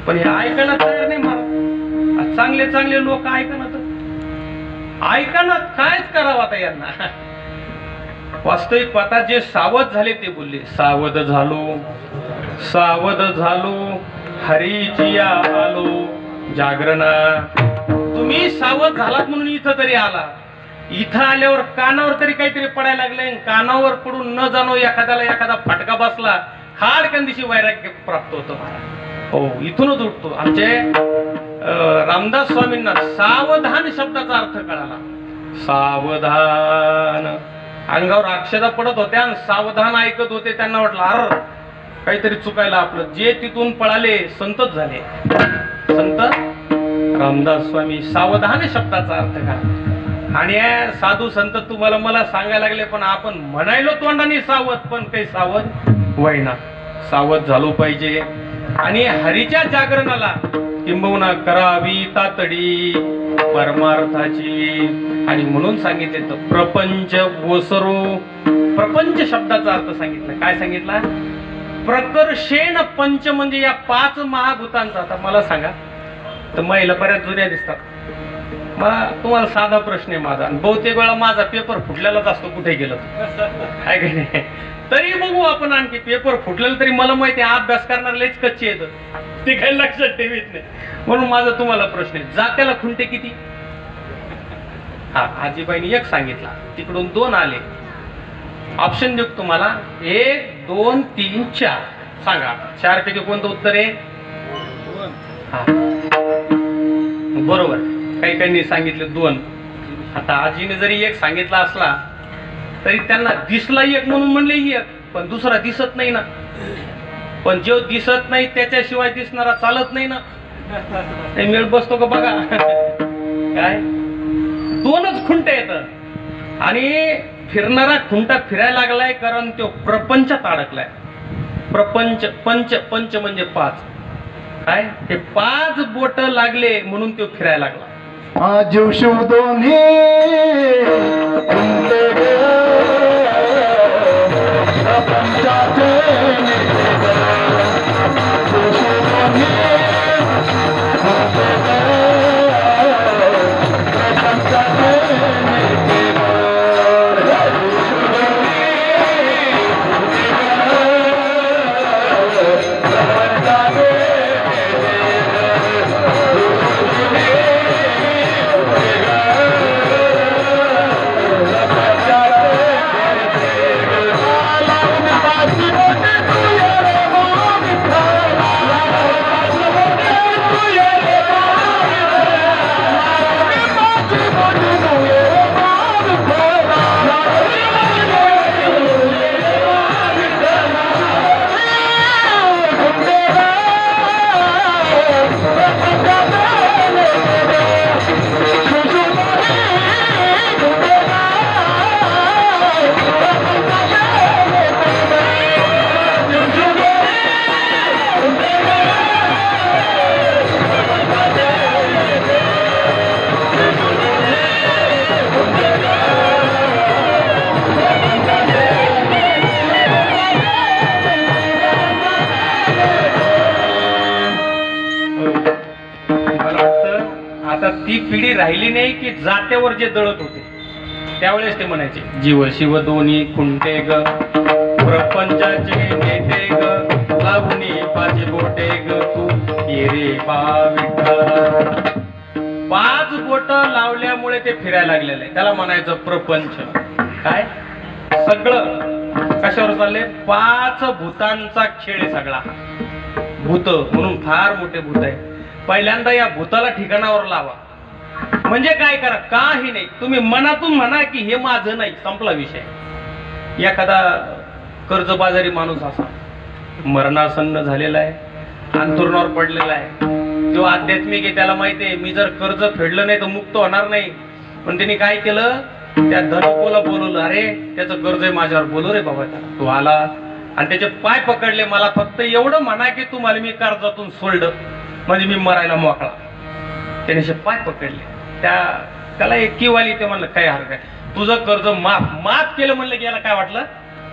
पण हे ऐकायला तयार नाही मला. चांगले चांगले लोक ऐकणार, ऐकणार कायच करावं आता यांना. वास्तविक पाहता जे सावध झाले ते बोलले, सावध झालो, सावध झालो, हरीची आलो जागरणा. तुम्ही सावध झालात म्हणून इथं तरी आला. इथं आल्यावर कानावर तरी काहीतरी पडायला लागले. कानावर पडून न जाणो एखाद्याला एखादा फटका बसला, खाडकंदीशी वैराग्य प्राप्त होतं. हो, इथूनच उठतो. आमचे रामदास स्वामींना सावधान शब्दाचा अर्थ कळाला. सावधान, अंगावर अक्षदा पडत होत्या आणि सावधान ऐकत होते. त्यांना वाटलं अर काहीतरी चुकायला आपलं. जे तिथून पळाले संतच झाले. संत रामदास स्वामी सावधान शब्दाचा अर्थ का. आणि साधू संत तुम्हाला मला सांगायला लागले, पण आपण म्हणायलो तोंडाने सावध, पण काही सावध व्हायना. सावध झालो पाहिजे. आणि हरीच्या जागरणाला किंबहुना करावी तातडी परमार्थाची. आणि म्हणून सांगितले तर प्रपंच ओसरो. प्रपंच शब्दाचा अर्थ सांगितला. काय सांगितला? प्रकर्षेण पंच, म्हणजे या 5 महाभूतांचा. आता मला सांगा, तर महिला बऱ्याच जुन्या दिसतात. मला तुम्हाला साधा प्रश्न आहे माझा, आणि बहुतेक वेळा माझा पेपर फुटलेलाच असतो कुठे गेलं आहे का नाही. तरी बघू आपण, आणखी पेपर फुटलेलं तरी मला माहिती आहे अभ्यास करणार लयच कच्चे येतं, ते काही लक्षात ठेवीत नाही. म्हणून माझा तुम्हाला प्रश्न आहे, जात्याला खुंटे किती? हा, आजीबाईने 1 सांगितला, तिकडून 2 आले. ऑप्शन देऊ तुम्हाला, 1, 2, 3, 4. सांगा 4 पैकी कोणतं उत्तर आहे? हा, बरोबर. काही काहींनी सांगितले 2. आता आजीने जरी 1 सांगितला असला तरी त्यांना दिसला 1 म्हणून म्हणले 1, पण दुसरा दिसत नाही ना. पण जो दिसत नाही त्याच्याशिवाय दिसणारा चालत नाही ना. ते मेळ बसतो का बघा. काय 2च खुंट येत. आणि फिरणारा खुंटा फिरायला लागलाय कारण तो प्रपंचात अडकलाय. प्रपंच, पंच, पंच म्हणजे 5. काय हे 5 बोट लागले म्हणून तो फिरायला लागला. आजीव शिव दोन्ही प्रपंचाचे ती पिढी राहिली नाही की जात्यावर जे दळत होते त्यावेळेस ते म्हणायचे, जीव शिव दोन्ही खुंटे ग प्रपंचाचे नेते ग लागुनी 5 बोटे ग तू ये रे पा विठ्ठला. 5 बोट लावल्यामुळे ते फिरायला लागलेले, त्याला म्हणायचं प्रपंच. काय सगळं कशावर चालले? 5 भूतांचा खेळ आहे सगळा. भूत म्हणून फार मोठे भूत आहे. पहिल्यांदा या भूताला ठिकाणावर लावा, म्हणजे काय करा, काही नाही, तुम्ही मनातून म्हणा की हे माझं नाही, संपला विषय. एखादा कर्जबाजारी माणूस असा मरणासन्न झालेला आहे, अंथरुणावर पडलेला आहे, तो आध्यात्मिक आहे, त्याला माहिती आहे मी जर कर्ज फेडलं नाही तर मुक्त होणार नाही. पण त्यांनी काय केलं, त्या धनकोला बोलवलं, अरे त्याचं कर्ज आहे माझ्यावर, बोलव रे बाबा त्याला. तो आला आणि त्याचे पाय पकडले, मला फक्त एवढं म्हणा की तुम्हाला मी कर्जातून सोडलं म्हणजे मी मरायला मोकळा. त्याने पाय पकडले, त्याला एक किव आली, ते म्हणलं काय हरकत, तुझं कर्ज माफ केलं. म्हणलं की याला काय वाटलं,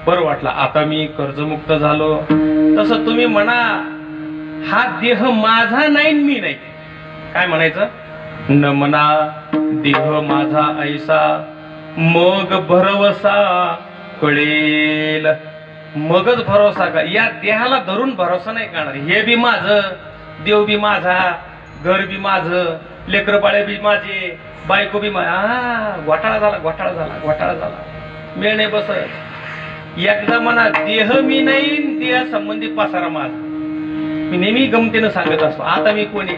बरं वाटलं, आता मी कर्जमुक्त झालो. तसं तुम्ही म्हणा, हा देह माझा नाही, मी नाही. काय म्हणायचं, न म्हणा देह माझा ऐसा, मग भरवसा कळेल. मगच भरोसा का, या देहाला धरून भरोसा नाही करणार. हे बी माझं, देव बी माझा, घर बी माझं, लेकर बाळे बी माझे, बायको बी घोटाळा झाला, घोटाळा झाला, घोटाळा झाला, मेळ नाही बसत. एकदा म्हणा देह मी नाही, देह संबंधी पसारा माझा. मी नेहमी गमतीनं सांगत असतो, आता मी कोणी,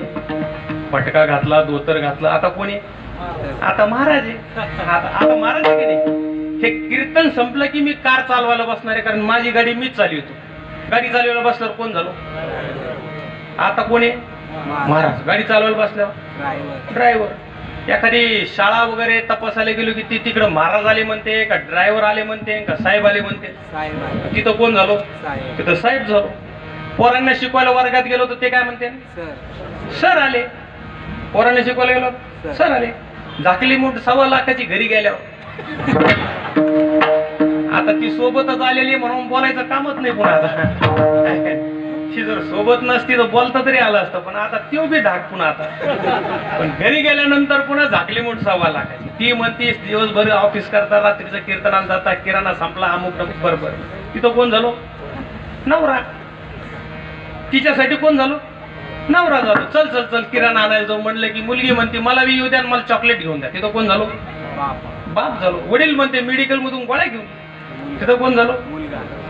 पटका घातला, धोतर घातलं, आता कोणी, आता महाराज आहे. आता महाराज आहे की नाही. हे कीर्तन संपलं की मी कार चालवायला बसणार आहे, कारण माझी गाडी मीच चालवतो. गाडी चालवायला बसल्यावर कोण झालो, आता कोणी, महाराज. गाडी चालवायला बसल्यावर ड्रायव्हर. एखादी शाळा वगैरे तपासायला गेलो की ती तिकडं महाराज आले म्हणते का, ड्रायव्हर आले म्हणते का, साहेब आले म्हणते, तिथं कोण झालो, तिथं साहेब झालो. पोरांना शिकवायला वर्गात गेलो तर ते काय म्हणते, सर आले. पोरांना शिकवायला गेलो, सर आले. झाकली मूठ 1.25 लाखाची घरी गेल्यावर. आता ती सोबतच आलेली म्हणून बोलायचं कामच नाही पुन्हा. आता ती जर सोबत नसती तर बोलता तरी आलं असतं, पण आता त्यो बी धाक पुन्हा. आता पण घरी गेल्यानंतर पुन्हा झाकली मूठ 1.25 लाखाची. ती म्हणतीस दिवसभर ऑफिस करता, रात्रीचं कीर्तनाला जाता, किराणा संपला, अमुक बरोबर. तिथं कोण झालो, नवरा. तिच्यासाठी कोण झालो, नवरा झालो. चल चल चल किराणा आणायला जाऊ म्हणलं की मुलगी म्हणते मला बी येऊ द्या, मला चॉकलेट घेऊन द्या. तिथं कोण झालो, बाप झालो. वडील म्हणते मेडिकल मधून गोळ्या घेऊन. तिथं कोण झालो,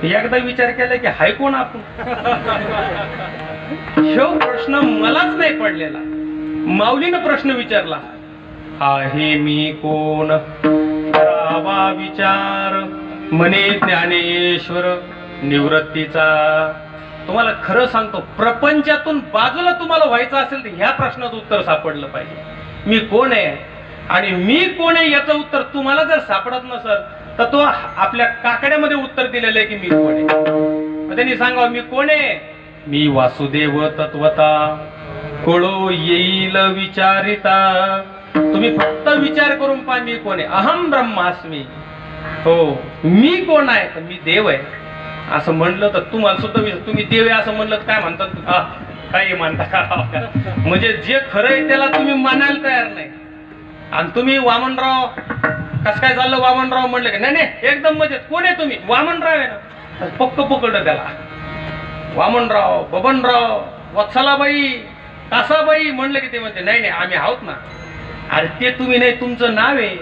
एकदा विचार केला की हाय कोण आपण. ह्यो प्रश्न मलाच नाही पडलेला, माऊलीनं प्रश्न विचारला, आहे मी कोण, करावा विचार, म्हणे ज्ञानेश्वर निवृत्तीचा. तुम्हाला खरं सांगतो, प्रपंचातून बाजूला तुम्हाला व्हायचं असेल तर ह्या प्रश्नाचं उत्तर सापडलं पाहिजे. मी कोण आहे आणि मी कोण आहे याचं उत्तर तुम्हाला जर सापडत नसेल तर तो आपल्या काकड्यामध्ये उत्तर दिलेलं आहे की मी कोण आहे. त्यांनी सांगावं मी कोण आहे, मी वासुदेव तत्वता, कळो येईल विचारिता. तुम्ही फक्त विचार करून पहा मी कोण आहे. अहम ब्रह्मास्मी. हो, मी कोण आहे तर मी देव आहे असं म्हणलं तर तुम्हाला सुद्धा तुम्ही देव आहे असं म्हणलं तर काय म्हणतात, काही मानता का. म्हणजे जे खरं आहे त्याला तुम्ही मानायला तयार नाही. आणि तुम्ही वामनराव, कस काय चाललं वामनराव म्हणलं की नाही नाही एकदम मजेत. कोण आहे तुम्ही, वामनराव आहे ना. पक्क पकडलं त्याला, वामनराव, बबनराव, वत्सलाबाई, कासाबाई म्हणलं की ते म्हणते नाही नाही आम्ही आहोत ना. अरे ते तुम्ही नाही, तुमचं नाव आहे.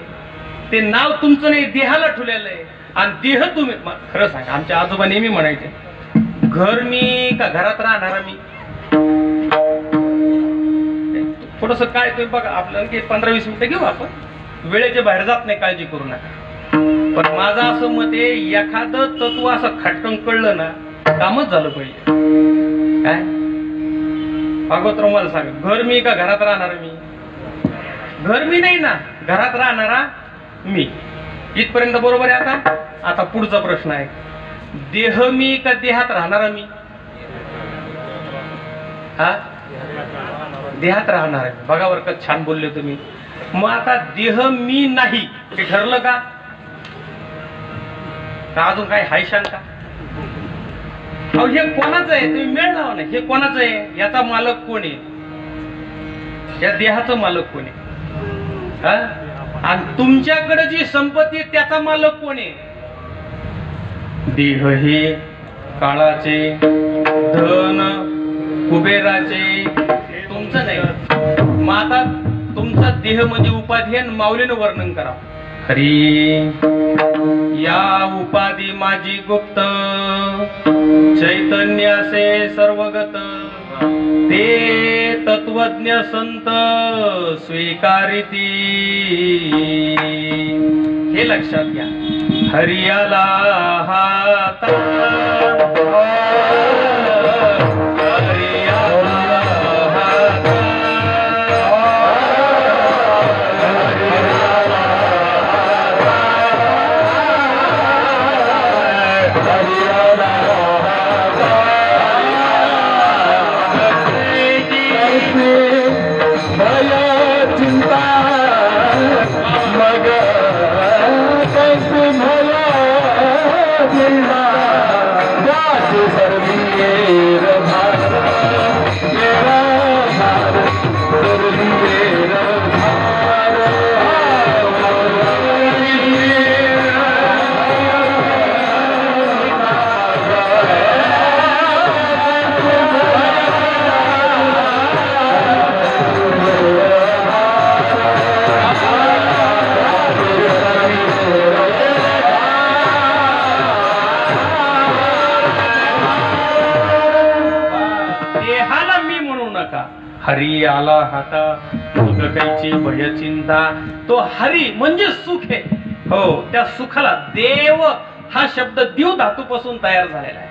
ते नाव तुमचं नाही, देहाला ठेवलेलं आहे. आणि देह तुम्ही. खरं सांगा, आमच्या आजोबा नेहमी म्हणायचे, घर मी का घरात राहणारा मी. थोडस काय तुम्ही बघा, आपल्याला 15-20 मिनिटं घेऊ आपण, वेळेच्या बाहेर जात नाही, काळजी करू नका. पण माझं असं मत आहे, एखादं तत्व असं खटकन कळलं ना कामच झालं पाहिजे. काय भागवत मला सांग, घर मी का घरात राहणारा मी. घर मी नाही ना, घरात राहणारा मी. इथपर्यंत बरोबर आहे. आता पुढचा प्रश्न आहे, देह मी का देहात राहणारा मी. हा, देहात राहणार आहे. बघा बरं का छान बोलले तुम्ही. मग आता देह मी नाही ते ठरलं का, अजून काय हाय शंका. अहो हे कोणाचं आहे, तुम्ही मेळ लावा ना. हे कोणाचं आहे, याचा मालक कोण आहे, या देहाचं मालक कोण आहे. आणि तुमच्याकडे जी संपत्ती आहे त्याचा मालक कोण आहे. देह हे काळाचे, धन कुबेराचे, तुमचं नाही. मग आता तुमचा देह म्हणजे उपाधी आहे. माऊलीनं वर्णन करा, खरी या उपाधी माझी गुप्त, चैतन्यासे सर्वगत, ते तत्वज्ञ संत स्वीकारिती, हे लक्षात घ्या. हरियाला हाता, हरी आला हाता मग कैची भय चिंता. तो हरी म्हणजे सुख आहे. हो, त्या सुखाला देव हा शब्द दिव धातूपासून तयार झालेला आहे.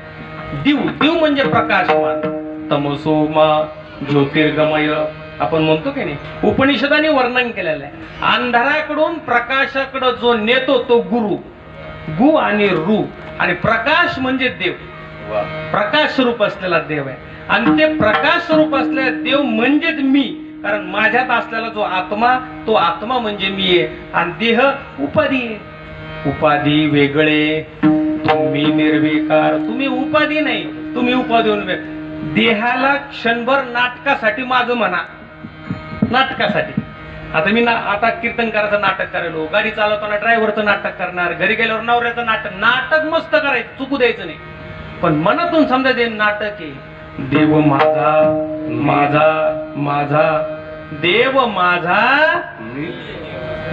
दिव, दिव म्हणजे प्रकाशमान. तमसोमा ज्योतिर्गमय आपण म्हणतो की नाही, उपनिषदाने वर्णन केलेलं आहे. अंधाराकडून प्रकाशाकडे जो नेतो तो गुरु, गु आणि रू, आणि प्रकाश म्हणजे देव. प्रकाश स्वरूप असलेला देव आहे. आणि ते प्रकाश स्वरूप असलेला देव म्हणजेच मी. कारण माझ्यात असलेला जो आत्मा, तो आत्मा म्हणजे मी आहे. आणि देह उपाधी आहे. उपाधी वेगळे, तुम्ही निर्विकार. तुम्ही उपाधी नाही, तुम्ही उपाधी. देहाला क्षणभर नाटकासाठी माझं म्हणा, नाटकासाठी. आता मी आता कीर्तनकाराचं नाटक करायलो, गाडी चालवताना ड्रायव्हरचं नाटक करणार, घरी गेल्यावर नवऱ्याचं नाटक. नाटक मस्त करायचं, चुकू द्यायचं नाही. पण मनातून समजा ते नाटक आहे. देव माझा, माझा, माझा. देव माझा,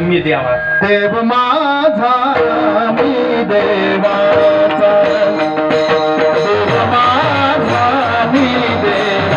मी देवाचा. देव माझा, मी देवाचा. देव माझा, मी देवाचा.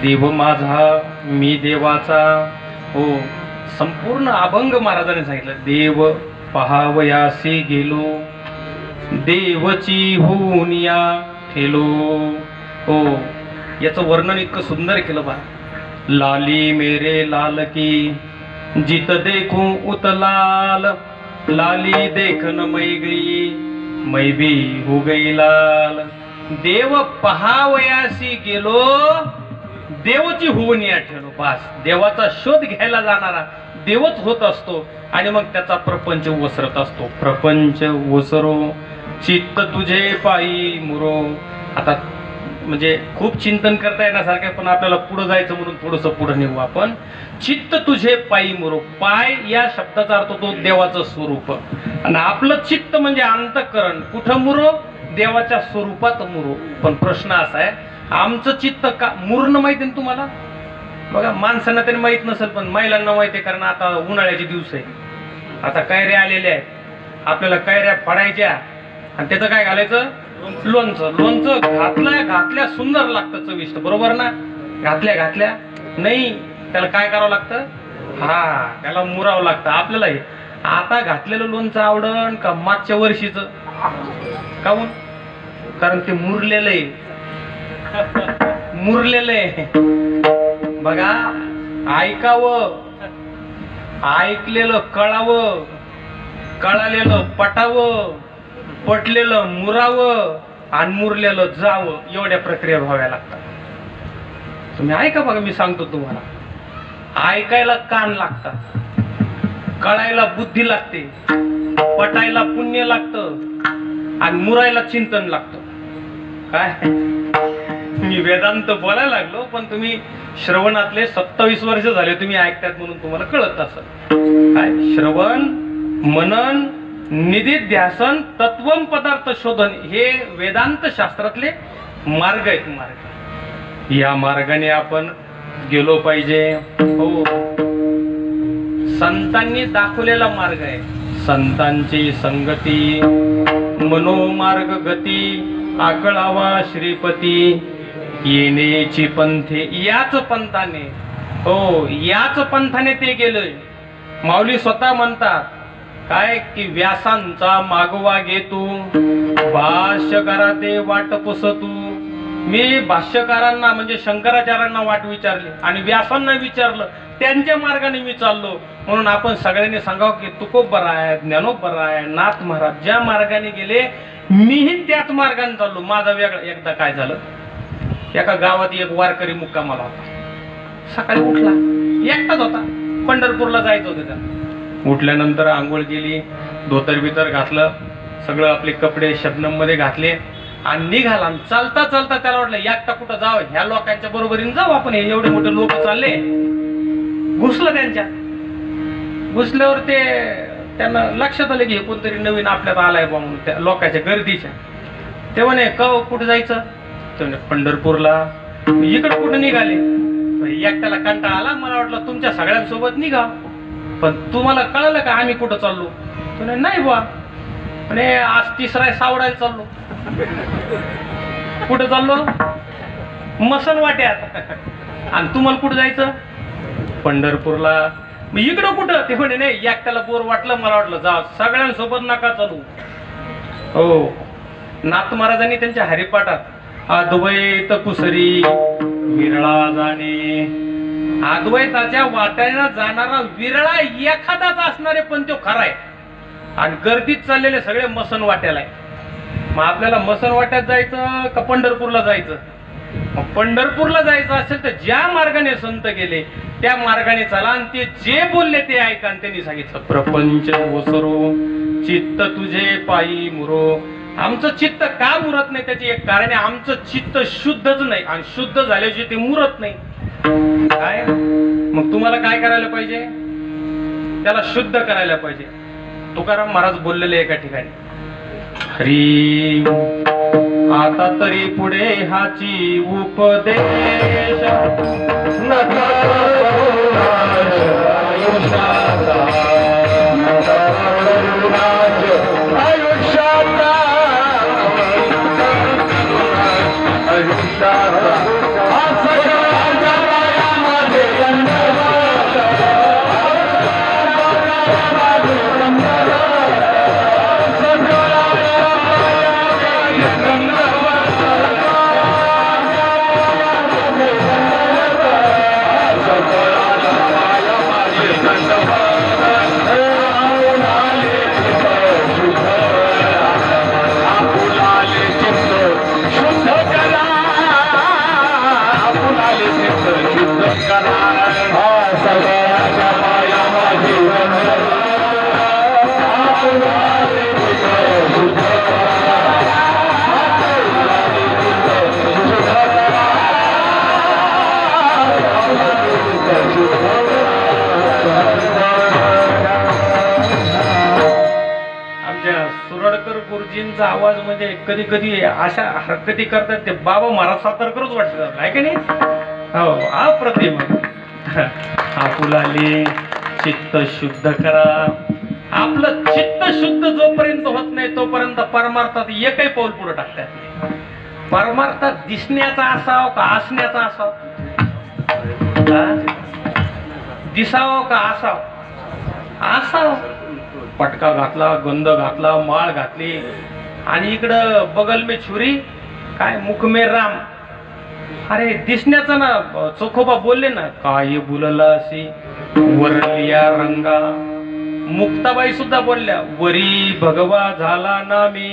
देव माझा मी देवाचा. हो, संपूर्ण अभंग महाराजांनी सांगितलं. देव पहावयासी गेलो, देवची होऊनिया ठेलो. हो, याचं वर्णन इतकं सुंदर केलं बा. लाली मेरे लाल की जित देखूं उतलाल, लाली देखन मै गई मै भी हो गई लाल. देव पहावयासी गेलो, देवची होऊन या ठेलो. पास देवाचा शोध घ्यायला जाणारा देवच होत असतो आणि मग त्याचा प्रपंच वसरत असतो. प्रपंच वसरो चित्त तुझे पायी मुरो. आता म्हणजे खूप चिंतन करता येण्यासारखं, पण आपल्याला पुढे जायचं म्हणून थोडंसं पुढे नेऊ आपण. चित्त तुझे पायी मुरो. पाय या शब्दाचा अर्थ तो देवाचं स्वरूप, आणि आपलं चित्त म्हणजे अंतःकरण. कुठं मुरो? देवाच्या स्वरूपात मुरो. पण प्रश्न असा आहे, आमचं चित्त का मुरणं माहिती ना तुम्हाला? बघा, माणसांना तरी माहित नसेल, पण महिलांना माहिती आहे, कारण आता उन्हाळ्याचे दिवस आहे. आता कैऱ्या आलेल्या आहेत, आपल्याला कैऱ्या फोडायच्या आणि त्याचं काय घालायचं? लोणचं. लोणचं घातल्या सुंदर लागतं, चविष्ट, बरोबर ना? घातल्या नाही, त्याला काय करावं लागतं? हा, त्याला मुरावं लागतं. आपल्याला हे आता घातलेलं लोणचं आवडण का मागच्या वर्षीचं? काहून? कारण ते मुरलेलं आहे. बघा, ऐकावं, ऐकलेलं कळावं, कळालेलं पटावं, पटलेलं मुरावं आणि मुरलेलं जावं. एवढ्या प्रक्रिया व्हाव्या लागतात. तुम्ही ऐका बघा, मी सांगतो तुम्हाला. ऐकायला कान लागतात, कळायला बुद्धी लागते, पटायला पुण्य लागतं आणि मुरायला चिंतन लागतं. काय मी वेदांत बोलायला लागलो, पण तुम्ही श्रवणातले 27 वर्ष झाले तुम्ही ऐकतात म्हणून तुम्हाला कळत असं. काय श्रवण, मनन, निधिध्यासन, तत्वम पदार्थ शोधन हे वेदांत शास्त्रातले मार्ग आहेत. मार्ग, या मार्गाने आपण गेलो पाहिजे. हो, संतांनी दाखवलेला मार्ग आहे. संतांची संगती मनोमार्ग गती, आकळावा श्रीपती येण्याची पंथे. याच पंथाने, हो, याच पंथाने ते गेलोय. माऊली स्वतः म्हणतात काय की व्यासांचा मागवा घेतो, भाष्यकारा ते वाट पुसतू. मी भाष्यकारांना म्हणजे शंकराचार्यांना वाट विचारली आणि व्यासांना विचारलं, त्यांच्या मार्गाने मी चाललो. म्हणून आपण सगळ्यांनी सांगावं की तुकोबरा आहे, ज्ञानोबरा आहे, नाथ महाराज ज्या मार्गाने गेले मीही त्याच मार्गाने चाललो. माझा वेगळा. एकदा काय झालं, एका गावात एक वारकरी मुक्कामाला होता. सकाळी उठला, एकटाच होता, पंढरपूरला जायचं होतं त्याला. उठल्यानंतर आंघोळ केली, धोतर बितर घातलं, सगळं आपले कपडे शबनम मध्ये घातले आणि निघाला. चालता चालता त्याला वाटलं एकटा कुठं जावं, ह्या लोकांच्या बरोबरीने जाऊ आपण, हे एवढे मोठे लोक चालले. घुसलं त्यांच्या. घुसल्यावर त्यांना लक्षात आलं की कोणतरी नवीन आपल्यात आलाय बा म्हणून, त्या लोकांच्या गर्दीच्या. ते म्हणे कुठे जायचं? ते म्हणे पंढरपूरला. इकडे कुठे निघाले? एकट्याला कंटाळा आला, मला वाटलं तुमच्या सगळ्यांसोबत निघा, पण तुम्हाला कळलं का आम्ही कुठं चाललो? म्हणे नाही बुवा. म्हणे आज तिसरा सावडायला चाललो. कुठं चाललो? मसन वाट्यात. आणि तुम्हाला कुठं जायचं? पंढरपूरला. मग इकडं कुठं? ते म्हणे नाही, एकट्याला बोर वाटलं, मला वाटलं जा, सगळ्यांसोबत नका चालू. हो, नाथ महाराजांनी त्यांच्या हरिपाठात अद्वैत कुसरी विरळा जाणे, अद्वैताच्या वाट्याला जाणारा विरळा एखादाच असणारे, पण तो खरा आहे. आणि गर्दीत चाललेले सगळे मसन वाट्याला आहे. मग आपल्याला मसन वाट्यात जायचं का पंढरपूरला जायचं? पंढरपूरला जायचं असेल तर ज्या मार्गाने संत गेले त्या मार्गाने चला आणि ते जे बोलले ते ऐका. आणि त्यांनी सांगितलं प्रपंच ओसरो चित्त तुझे पायी मुरो. आमचं चित्त का मुरत नाही त्याचे एक कारण आहे, आमचं चित्त शुद्धच नाही आणि शुद्ध झाल्याशिवाय ते मुरत नाही. काय मग तुम्हाला काय करायला पाहिजे, त्याला शुद्ध करायला पाहिजे. तुकाराम महाराज बोललेले एका ठिकाणी, हरी आता तरी पुढे हाची उपदेश नका गुरुजींचा आवाज म्हणजे कधी कधी अशा हरकती करतात ते बाबा महाराज सातारकरच वाटतात आहे की नाही. हो अप्रतिम. आपुलाले चित्त शुद्ध करा. आपलं चित्त शुद्ध जोपर्यंत होत नाही तोपर्यंत परमार्थात एकही पाऊल पुढे टाकतात नाही. परमार्थात दिसण्याचा असाव का असण्याचा असाव, दिसाव का असाव, असाव. पटका घातला, गंध घातला, माळ घातली आणि इकडं बगल में छुरी, काय मुख में राम. अरे दिसण्याचं ना चोखोबा बोलले ना, काय बुलला अशी वरलिया रंगा. मुक्ताबाई सुद्धा बोलल्या, वरी भगवा झाला ना मी,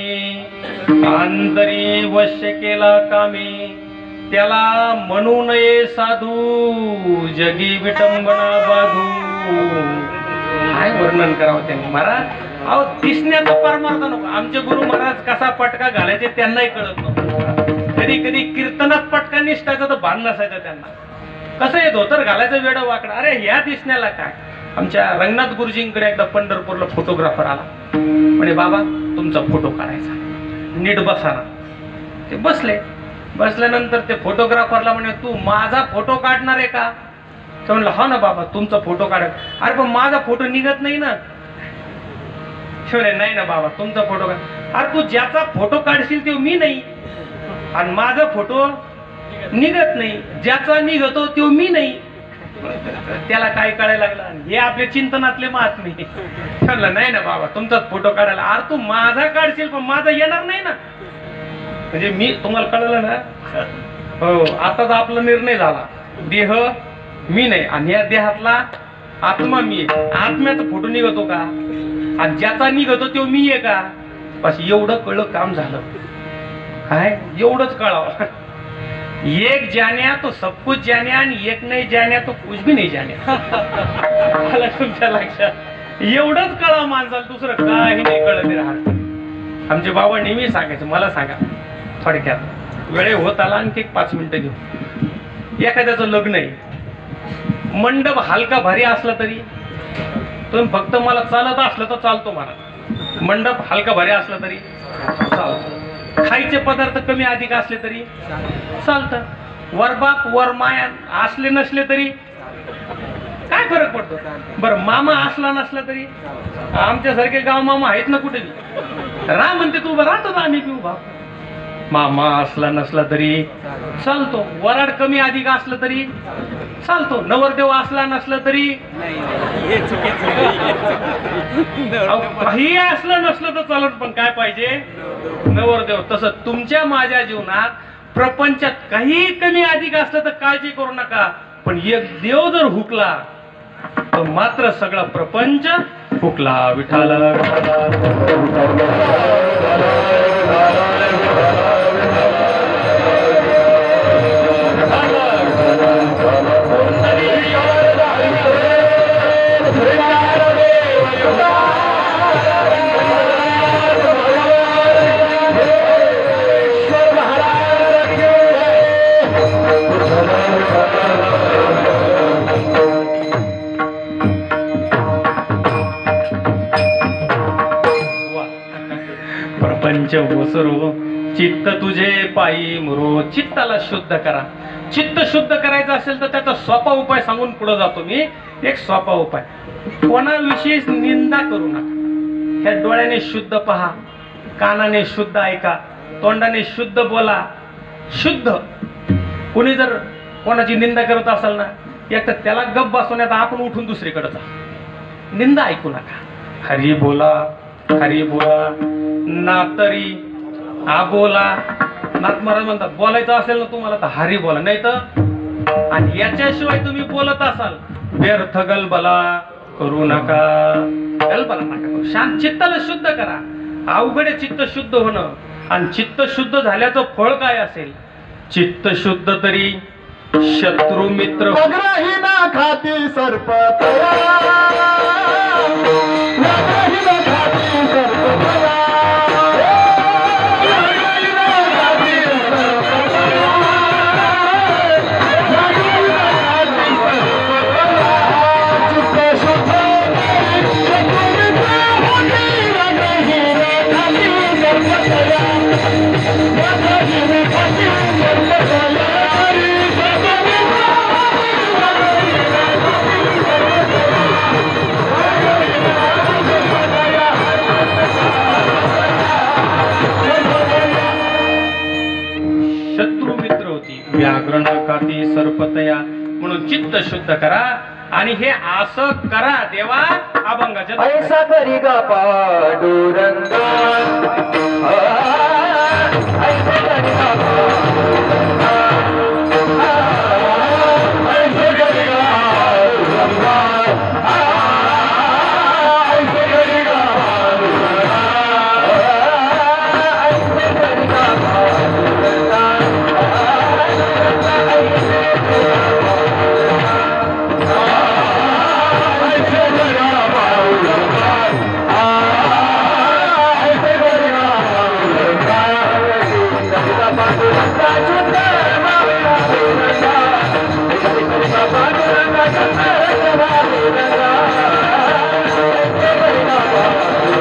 अंतरी वश्य केला कामी. त्याला म्हणू नये साधू, जगी विटंबना बाधू. काय वर्णन करावं त्यांनी महाराज. अहो दिसण्याचा परमार्थ नको. आमचे गुरु महाराज कसा पटका घालायचे त्यांनाही कळत नव्हतं. कधी कधी कीर्तनात पटका निष्ठायचा तर भान नसायचं त्यांना. कसं हे धोतर घालायचं वेड वाकडं. अरे ह्या दिसण्याला काय. आमच्या रंगनाथ गुरुजींकडे एकदा पंढरपूरला फोटोग्राफर आला, म्हणे बाबा तुमचा फोटो काढायचा, नीट बसा ना. ते बसले. बसल्यानंतर ते फोटोग्राफरला म्हणे तू माझा फोटो काढणार आहे का. तर म्हणलं हो ना बाबा तुमचा फोटो काढ. अरे पण माझा फोटो निघत नाही ना. नाही ना बाबा तुमचा फोटो काढ. अरे तू ज्याचा फोटो काढशील तो मी नाही आणि माझा फोटो निघत नाही. ज्याचा निघतो तो मी नाही. त्याला काय कळायला लागलं, हे आपले चिंतनातले महात्मे. म्हणलं नाही ना बाबा तुमचाच फोटो काढायला. अरे तू माझा काढशील पण माझा येणार नाही ना. म्हणजे मी तुम्हाला कळलं ना. हो आताच आपला निर्णय झाला, देह मी नाही आणि या देहातला आत्मा मी आहे. आत्म्याचा फोटो निघतो का आणि ज्याचा निघतो तो मी आहे का. बस एवढं कळलं काम झालं. काय एवढंच कळावं. एक जान्या तो सब कुछ जान्या आणि एक नाही जान्या तो कुछ भी नाही जान्या. मला तुमच्या लक्षात एवढंच कळावं माणसाला, दुसरं काही नाही कळत राहत. आमचे बाबा नेहमी सांगायचं, मला सांगा थोडक्यात वेळे होत आला आणखी 5 मिनिटं घेऊ. एखाद्याचं लग्न आहे, मंडप हलका भारी असला तरी तुम्ही फक्त मला चालत असलं तर चालतो मला. मंडप हलका भारी असला तरी चालतो. खायचे पदार्थ कमी अधिक असले तरी चालतं. वरबाप वरमाया असले नसले तरी काय फरक पडतो. बरं मामा असला नसला तरी आमच्यासारखे गाव मामा आहेत ना कुठे. राम म्हणते तू उभा राहतो ना, आम्ही बी उभा. मामा असला नसला तरी चालतो. वराड कमी अधिक असलं तरी चालतो. नवरदेव असला नसला तरी काही असलं नसलं तर चालत, पण काय पाहिजे नवरदेव. तसं तुमच्या माझ्या जीवनात प्रपंचात काही कमी अधिक असलं तर काळजी करू नका, पण एक देव जर हुकला तर मात्र सगळा प्रपंच हुकला. विठाला प्रपंच ओसरो चित्त तुझे पायी मुरो. चित्ताला शुद्ध करा. चित्त शुद्ध करायचं असेल तर त्याचा सोपा उपाय सांगून पुढे जातो मी. एक सोपा उपाय, कोणाविषयी निंदा करू नका. ह्या डोळ्याने शुद्ध पहा, कानाने शुद्ध ऐका, तोंडाने शुद्ध बोला. शुद्ध कोणी जर कोणाची निंदा करत असाल ना, एक तर त्याला गप बसवण्यात आपण उठून दुसरीकडे जा. निंदा ऐकू नका. हरी बोला, हरी बोला. नातरी बोला. नाथ महाराज म्हणतात बोलायचं असेल ना तुम्हाला तर हरी बोला, नाही तर आणि याच्याशिवाय तुम्ही बोलत असाल व्यर्थ गलबला करू नका. गलबला नका करू. शांत चित्ताला शुद्ध करा. अवघड आहे चित्त शुद्ध होणं. आणि चित्त शुद्ध झाल्याचं फळ काय असेल? चित्त शुद्ध तरी शत्रू मित्र नगरही ना खाती सर्प तया, नगरही ना खाती सर्प तया, नगरही ना खाती सर्प तया, नगरही ना खाती सर्प तया. चित्त शुद्ध शत्रू मित्र होती, नगरही ना खाती सर्प तया, नगरही ना खाती सर्प तया. शत्रू मित्र होती, व्याघ्रण खाती सर्पतया. म्हणून चित्त शुद्ध करा. आणि हे असं करा देवा अभंगाच्या ऐसा करी गा पांडुरंगा, ऐसा करी गा पांडुरंगा, ऐसा करी गा पांडुरंगा, ऐसा करी गा पांडुरंगा, ऐसा करी गा पांडुरंगा.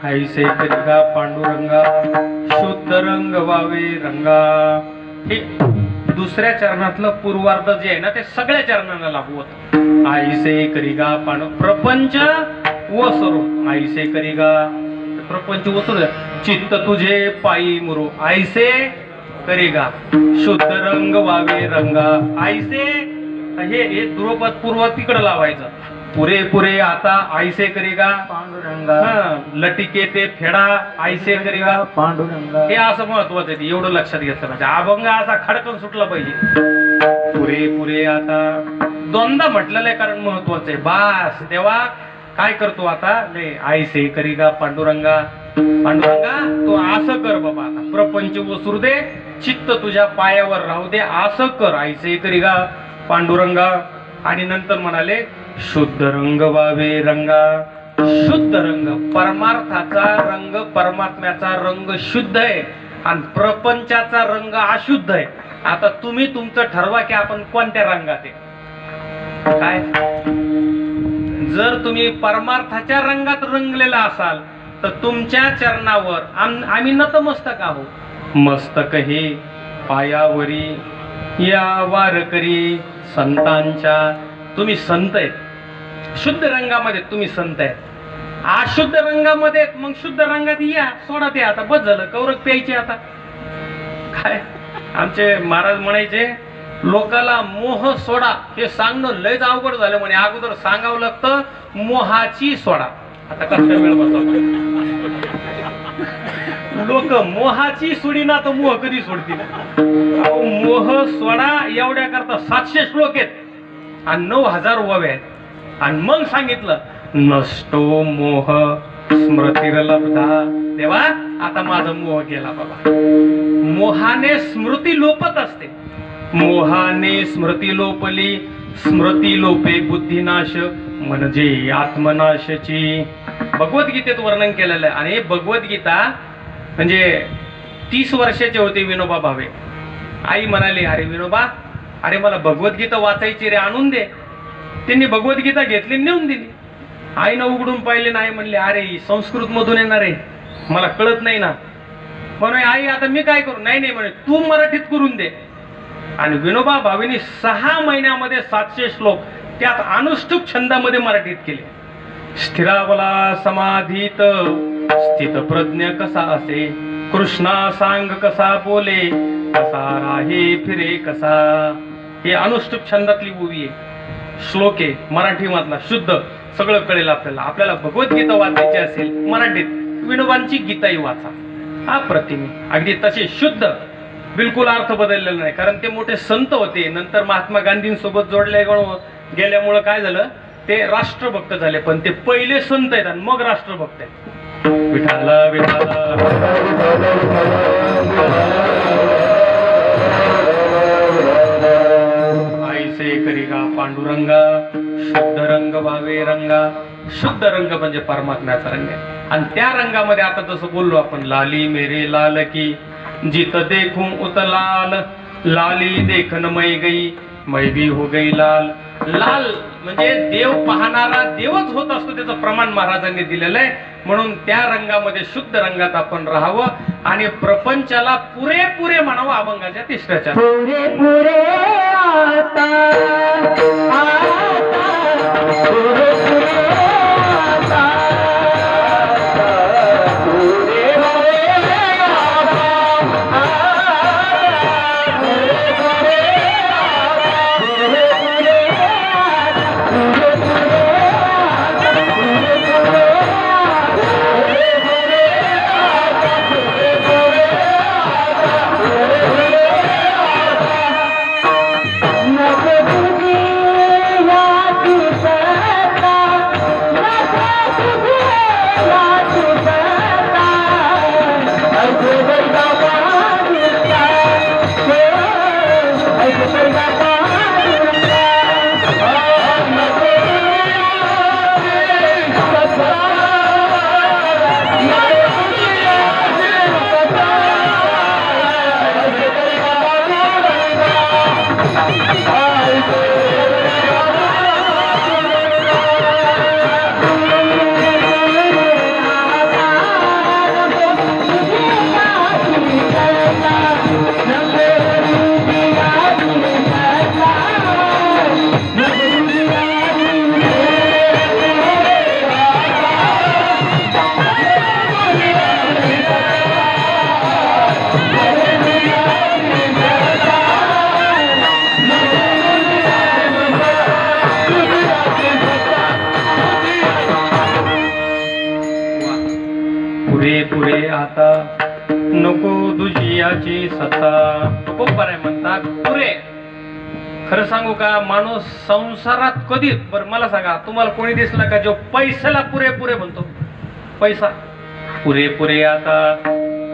ऐसे करिगा पांडुरंगा शुद्ध रंग वावे रंगा. हे दुसऱ्या चरणातलं पूर्वार्ध जे आहे ना ते सगळ्या चरणांना लागू होतं. ऐसे करिगा पांडु प्रपंच वसरो. ऐसे करिगा प्रपंच वसरो चित्त तुझे पायी मुरो. ऐसे करिगा शुद्ध रंग वावे रंगा. ऐसे हे द्रुपद पूर्व तिकडं लावायचं. पुरे पुरे आता ऐसे करेगा पांडुरंगा, लटिके ते फेडा ऐसे करेगा पांडुरंगा. हे असं महत्वाचं आहे. एवढं लक्षात घेतलं पाहिजे. अभंग असा खडकन सुटला पाहिजे. पुरे पुरे आता दोनदा म्हटलेलं आहे कारण महत्वाचं आहे. बास तेव्हा काय करतो आता ऐसे करेगा पांडुरंगा. पांडुरंगा तो असं कर बाबा. आता प्रपंच वसरू दे, चित्त तुझ्या पायावर राहू दे, असं कर. ऐसे करेगा पांडुरंगा. आणि नंतर म्हणाले शुद्ध रंग वावे रंगा. शुद्ध रंग परमार्थाचा रंग, परमात्म्याचा रंग शुद्ध आहे आणि प्रपंचाचा रंग अशुद्ध आहे. आता तुम्ही तुमचं ठरवा की आपण कोणत्या रंगात आहे. काय जर तुम्ही परमार्थाच्या रंगात रंगलेला असाल तर तुमच्या चरणावर आम्ही नतमस्तक आहोत. मस्तक हे पायावरी या वारकरी संतांच्या. तुम्ही संत आहेत. शुद्ध रंगामध्ये तुम्ही संत आहेत. अशुद्ध रंगामध्ये मग शुद्ध रंगात या. सोडा ते आता बस झालं. कौरक प्यायचे आता काय. आमचे महाराज म्हणायचे लोकाला मोह सोडा हे सांगणं लयच अवघड झालं म्हणे. अगोदर सांगावं लागतं मोहाची सोडा. आता कसं वेळ बसला लोक मोहाची सोडी ना तर मोह कधी सोडतील. अहो, मोह सोडा एवढ्या करता 700 श्लोक आहेत आणि 9000 ओव्या आहेत. आणि मग सांगितलं नष्टो मोह स्मृतिर्लब्धा. देवा आता माझा मोह गेला बाबा. मोहाने स्मृती लोपत असते. मोहाने स्मृती लोपली स्मृती लोपे बुद्धिनाश म्हणजे आत्मनाशची. भगवद्गीतेत वर्णन केलेलं आहे. आणि हे भगवद्गीता म्हणजे 30 वर्षाचे होते विनोबा भावे. आई म्हणाली अरे विनोबा, अरे मला भगवद्गीता वाचायची रे, आणून दे. त्यांनी भगवद्गीता घेतली नेऊन दिली. आईनं उघडून पाहिले नाही, म्हणले अरे संस्कृत मधून येणार आहे, मला कळत नाही ना. म्हणून आई आता मी काय करू. नाही नाही म्हणे तू मराठीत करून दे. आणि विनोबा भावेनी 6 महिन्यामध्ये 700 श्लोक त्यात अनुष्टुप छंदामध्ये मराठीत केले. स्थिरावला समाधीत स्थित प्रज्ञ कसा असे, कृष्णा सांग कसा बोले, कसा राहे फिरे कसा. हे अनुष्टुप छंदातली ओवी आहे, श्लोक आहे मराठी मधला शुद्ध. सगळं कळेल आपल्याला. आपल्याला भगवद्गीता वाचायची असेल मराठीत, विनोबांची गीताही वाचा. अप्रतिम अगदी तसे शुद्ध, बिलकुल अर्थ बदललेला नाही. कारण ते मोठे संत होते. नंतर महात्मा गांधींसोबत जोडले गेल्यामुळं काय झालं, ते राष्ट्रभक्त झाले. पण ते पहिले संत आहेत आणि मग राष्ट्रभक्त आहेत. विठाला विठाला आईसे करिगा पांडुरंगा, शुद्ध रंग भावे रंगा. शुद्ध रंग म्हणजे परमात्म्याचा रंग आहे. आणि त्या रंगामध्ये आता जसं बोललो आपण, लाली मेरे लाल की जित देखूं उत लाल, लाली देखन मै गई मै भी हो गई लाल. लाल म्हणजे देव पाहणारा देवच होत असतो, त्याचं प्रमाण महाराजांनी दिलेलं आहे. म्हणून त्या रंगामध्ये शुद्ध रंगात आपण राहावं आणि प्रपंचाला पुरेपुरे म्हणावं. अभंगाच्या 3ऱ्या पुरे पुरे आता पुरे पुरे आता पुरे आता नको दुजियाची सत्ता. नको बरं म्हणतात पुरे. खरं सांगू का, माणूस संसारात कधी बरं मला सांगा, तुम्हाला कोणी दिसला का जो पैशाला पुरेपुरे म्हणतो? पैसा पुरेपुरे आता,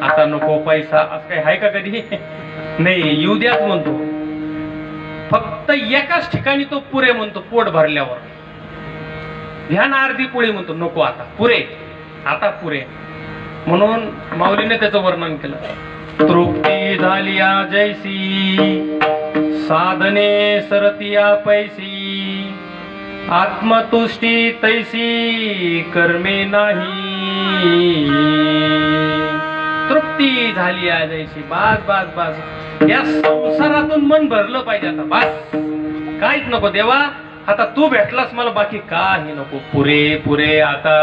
आता नको पैसा, असं काही आहे का कधी? नाही, येऊ द्याच म्हणतो. फक्त एकाच ठिकाणी तो पुरे म्हणतो, पोट भरल्यावर. ध्यान अर्धी पोळी म्हणतो, नको आता पुरे, आता पुरे. म्हणून माऊलीने त्याचं वर्णन केलं. तृप्ती झालिया जैसी साधने सरतिया पैसी, आत्मतुष्टी तैसी कर्मे नाही. तृप्ती झाली जैसी, बास बास बास. या संसारातून मन भरलं पाहिजे आता, बास काहीच नको देवा. आता तू भेटलास मला, बाकी काही नको. पुरे पुरे आता,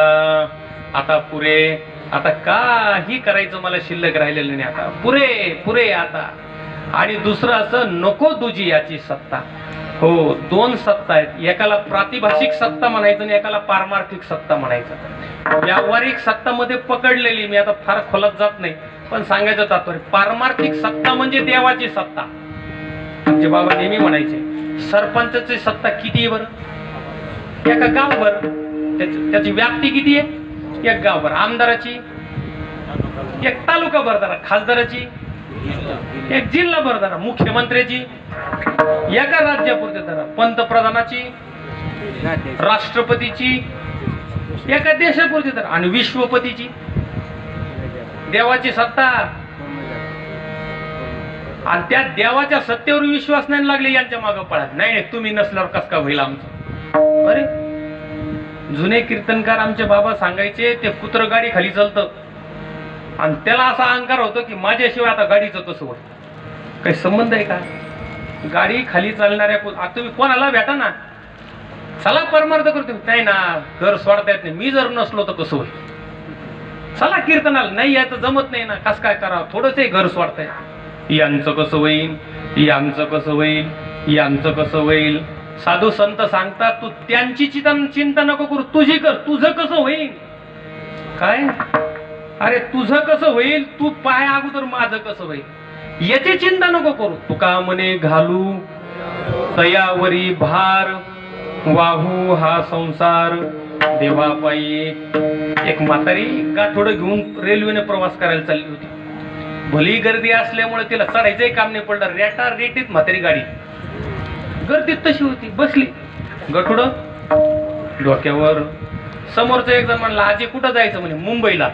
आता पुरे. आता काही करायचं मला शिल्लक राहिलेलं नाही. आता पुरे पुरे आता. आणि दुसरं असं नको तुझी याची सत्ता. हो, दोन सत्ता आहेत. एकाला प्रातिभाषिक सत्ता म्हणायचं आणि एकाला पारमार्थिक सत्ता म्हणायचं. व्यावहारिक सत्ता मध्ये पकडलेली, मी आता फार खोलात जात नाही, पण सांगायचं तात्पर्य त्यामुळे पारमार्थिक सत्ता म्हणजे देवाची सत्ता. आमचे बाबा नेहमी म्हणायचे सरपंचाची सत्ता किती आहे बरं? एका गावभर. त्याची व्याप्ती किती आहे? एक गावभर. आमदाराची एक तालुका भर धरा, खासदाराची एक जिल्हा भर धरा, मुख्यमंत्र्याची एका राज्यापुरते धरा, पंतप्रधानाची, राष्ट्रपतीची एका देशापुरती धरा, आणि विश्वपतीची. देवाची सत्ता. आणि त्या देवाच्या सत्तेवर विश्वास नाही लागले यांच्या मागे पळत. नाही तुम्ही नसल्यावर कस का होईल आमचं? अरे जुने कीर्तनकार आमचे बाबा सांगायचे ते कुत्र गाडी खाली चालतं आणि त्याला असा अहंकार होतो की माझ्याशिवाय आता गाडीचं कसं होईल. काही संबंध आहे का? गाडी खाली चालणाऱ्या तुम्ही कोणाला भेटा ना, चला परमार्थ करतो, नाही ना घर सोडता येत नाही, मी जर नसलो तर कसं होईल, चला कीर्तनाला, नाही याचं जमत नाही ना, कस काय करावं, थोडंच घर सोडताय, यांचं कसं होईल, यांचं कसं होईल, यांचं कसं होईल. साधू संत सांगतात तू त्यांची चिंता नको करू, तुझी कर, तुझं कसं होईल. काय? अरे तुझं कसं होईल, तू पाय अगोदर माझं कसं होईल याची चिंता नको करू. तुका म्हणे घालू तयावरी भार, वाहू हा संसार देवापायी. एक म्हातारी गाठोडं घेऊन रेल्वेने प्रवास करायला चालली होती. भली गर्दी असल्यामुळे तिला चढायचंही काम नाही पडलं. रेटा रेटीत म्हातारी गाडी गर्दीत तशी होती, बसली गठोडं डोक्यावर. समोरचं एक जण म्हणला आजी कुठं जायचं? म्हणे मुंबईला.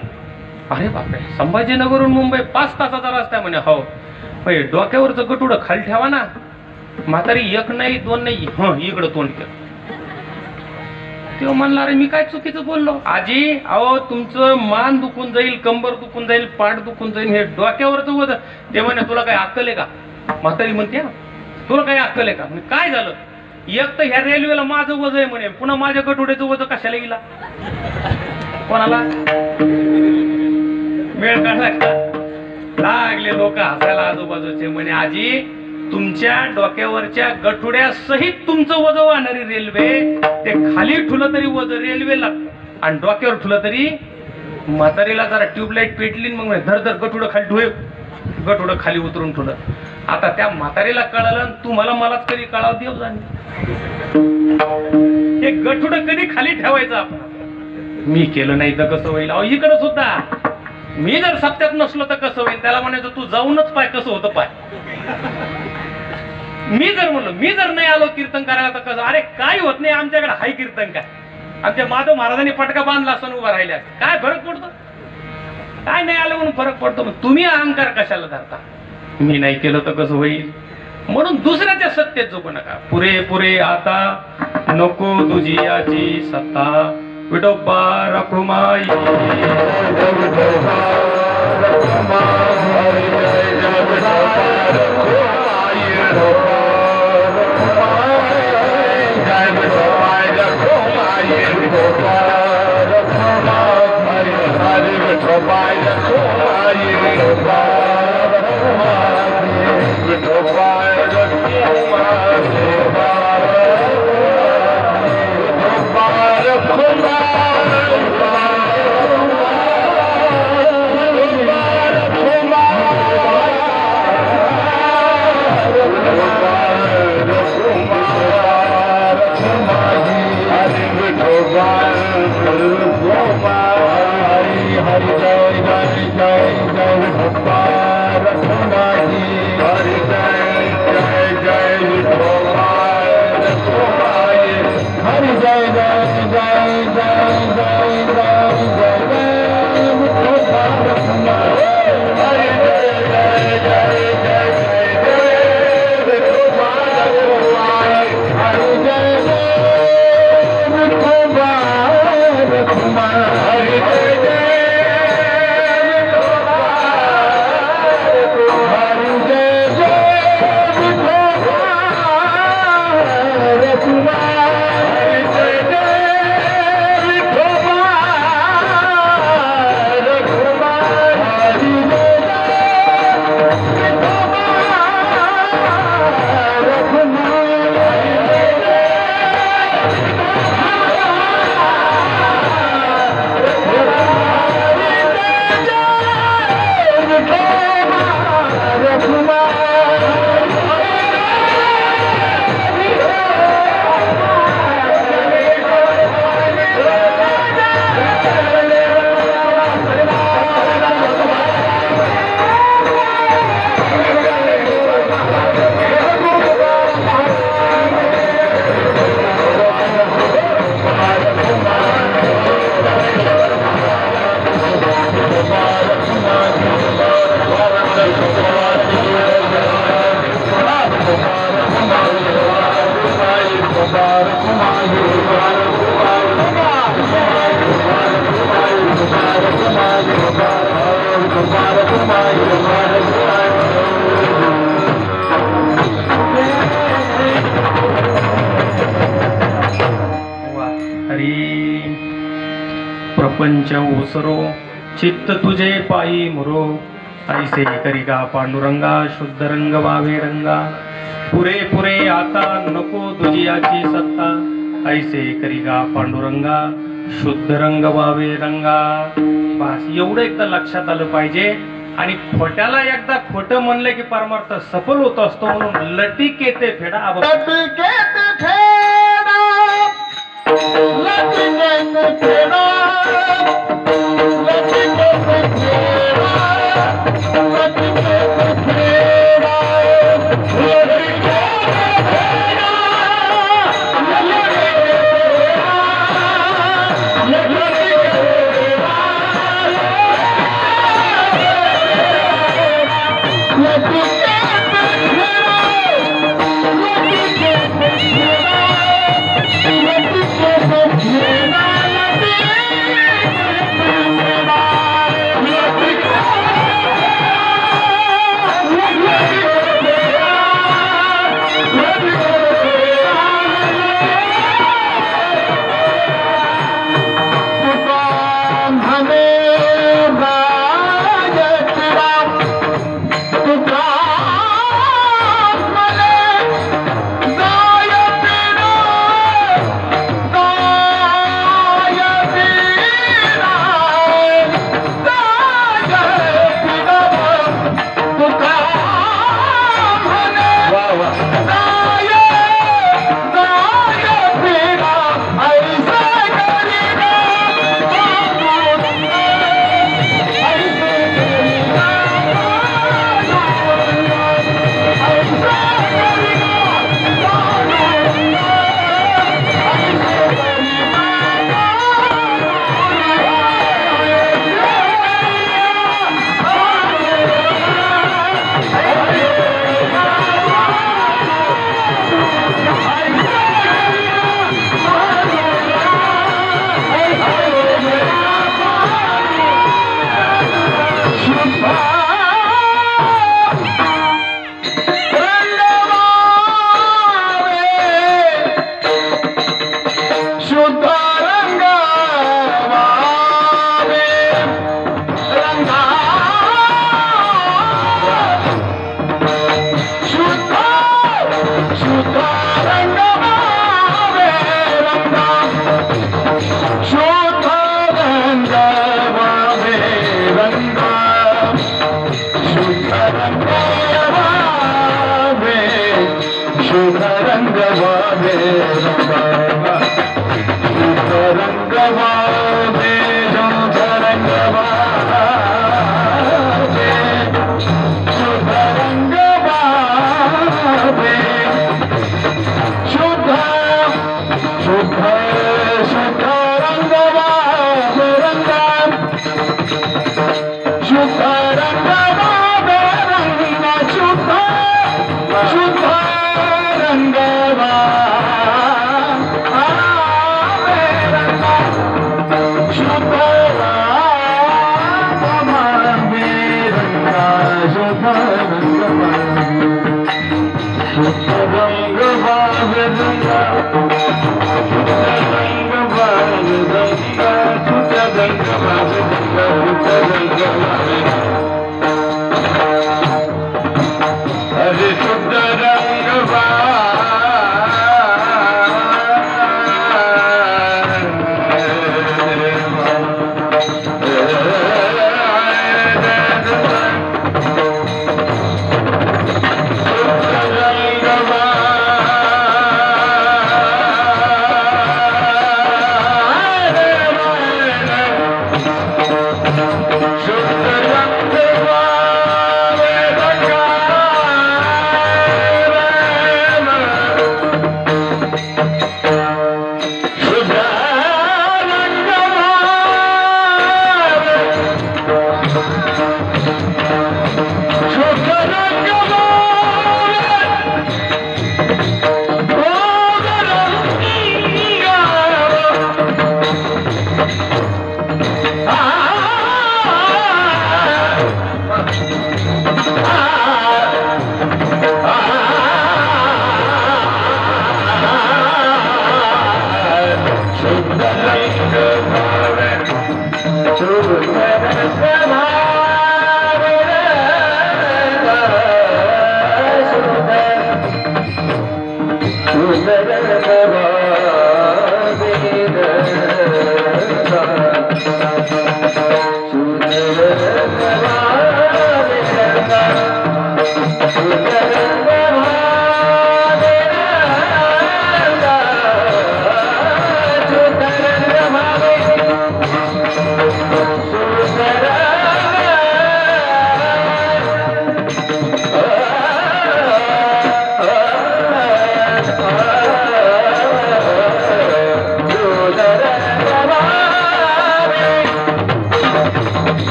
अरे बापरे, संभाजीनगरहून मुंबई 5 तासाचा रस्ता आहे म्हणे. हो, डोक्यावरचं गठुडं खाली ठेवा ना. म्हातारी एक नाही दोन नाही, इकडं तोंड केलं. तेव्हा म्हणला अरे मी काय चुकीचं बोललो? आजी अहो तुमचं मान दुखून जाईल, कंबर दुखून जाईल, पाठ दुखून जाईल, हे डोक्यावरचं वजन. ते म्हणे तुला काय अक्कल आहे का? म्हातारी म्हणते तुला काही अक्कल आहे का? काय झालं? एक तर ह्या रेल्वेला माझं वजन आहे म्हणे, पुन्हा माझ्या गठुड्याचं वजन कशाला गेला? कोणाला मेळ काढला का? लागले लोक हसायला आजूबाजूचे. म्हणे आजी तुमच्या डोक्यावरच्या गठुड्या सहित तुमचं वजन वाहणारी रेल्वे, ते खाली ठुलं तरी वजन रेल्वे लागतं आणि डोक्यावर ठुलं तरी. म्हातारीला जरा ट्यूबलाईट पेटली, मग धरधर गठुडं खाली ठुळे, गठुडं खाली उतरून ठुलं. आता त्या म्हातारीला कळालं, तुम्हाला मलाच कधी कळाव देव जाणे. हे गठुडं कधी खाली ठेवायचं आपण? मी केलं नाही तर कसं होईल? अहो इकडं सुद्धा मी जर सत्यात नसलो तर कसं होईल? त्याला म्हणायचं तू जाऊनच पाय कसं होतं पाय. मी जर म्हणलो, मी जर नाही आलो कीर्तन करायला तर कसं? अरे काय होत नाही, आमच्याकडे हाय कीर्तन काय. आमच्या माधव महाराजांनी पटका बांधला असं उभा राहिल्या, काय फरक पडतो? काय नाही आलं म्हणून फरक पडतो. मग तुम्ही अहंकार कशाला धरता? मी नाही केलं तर कसं होईल? म्हणून दुसऱ्याच्या सत्तेत झोपू नका. पुरे पुरे आता नको तुझी याची सत्ता, विठोबा रखुमाई. प्रपंच ओसरो चित्त तुझे पायी मुरो ऐसे करिगा पांडुरंगा शुद्ध रंग वावे रंगा पुरे पुरे आता नको तुझियाची सत्ता ऐसे करिगा पांडुरंगा शुद्ध रंग वावे रंगा. बस एवढं एकदा लक्षात आलं पाहिजे. आणि खोट्याला एकदा खोटं म्हणलं की परमार्थ सफल होत असतो म्हणून लटिकेते फेडा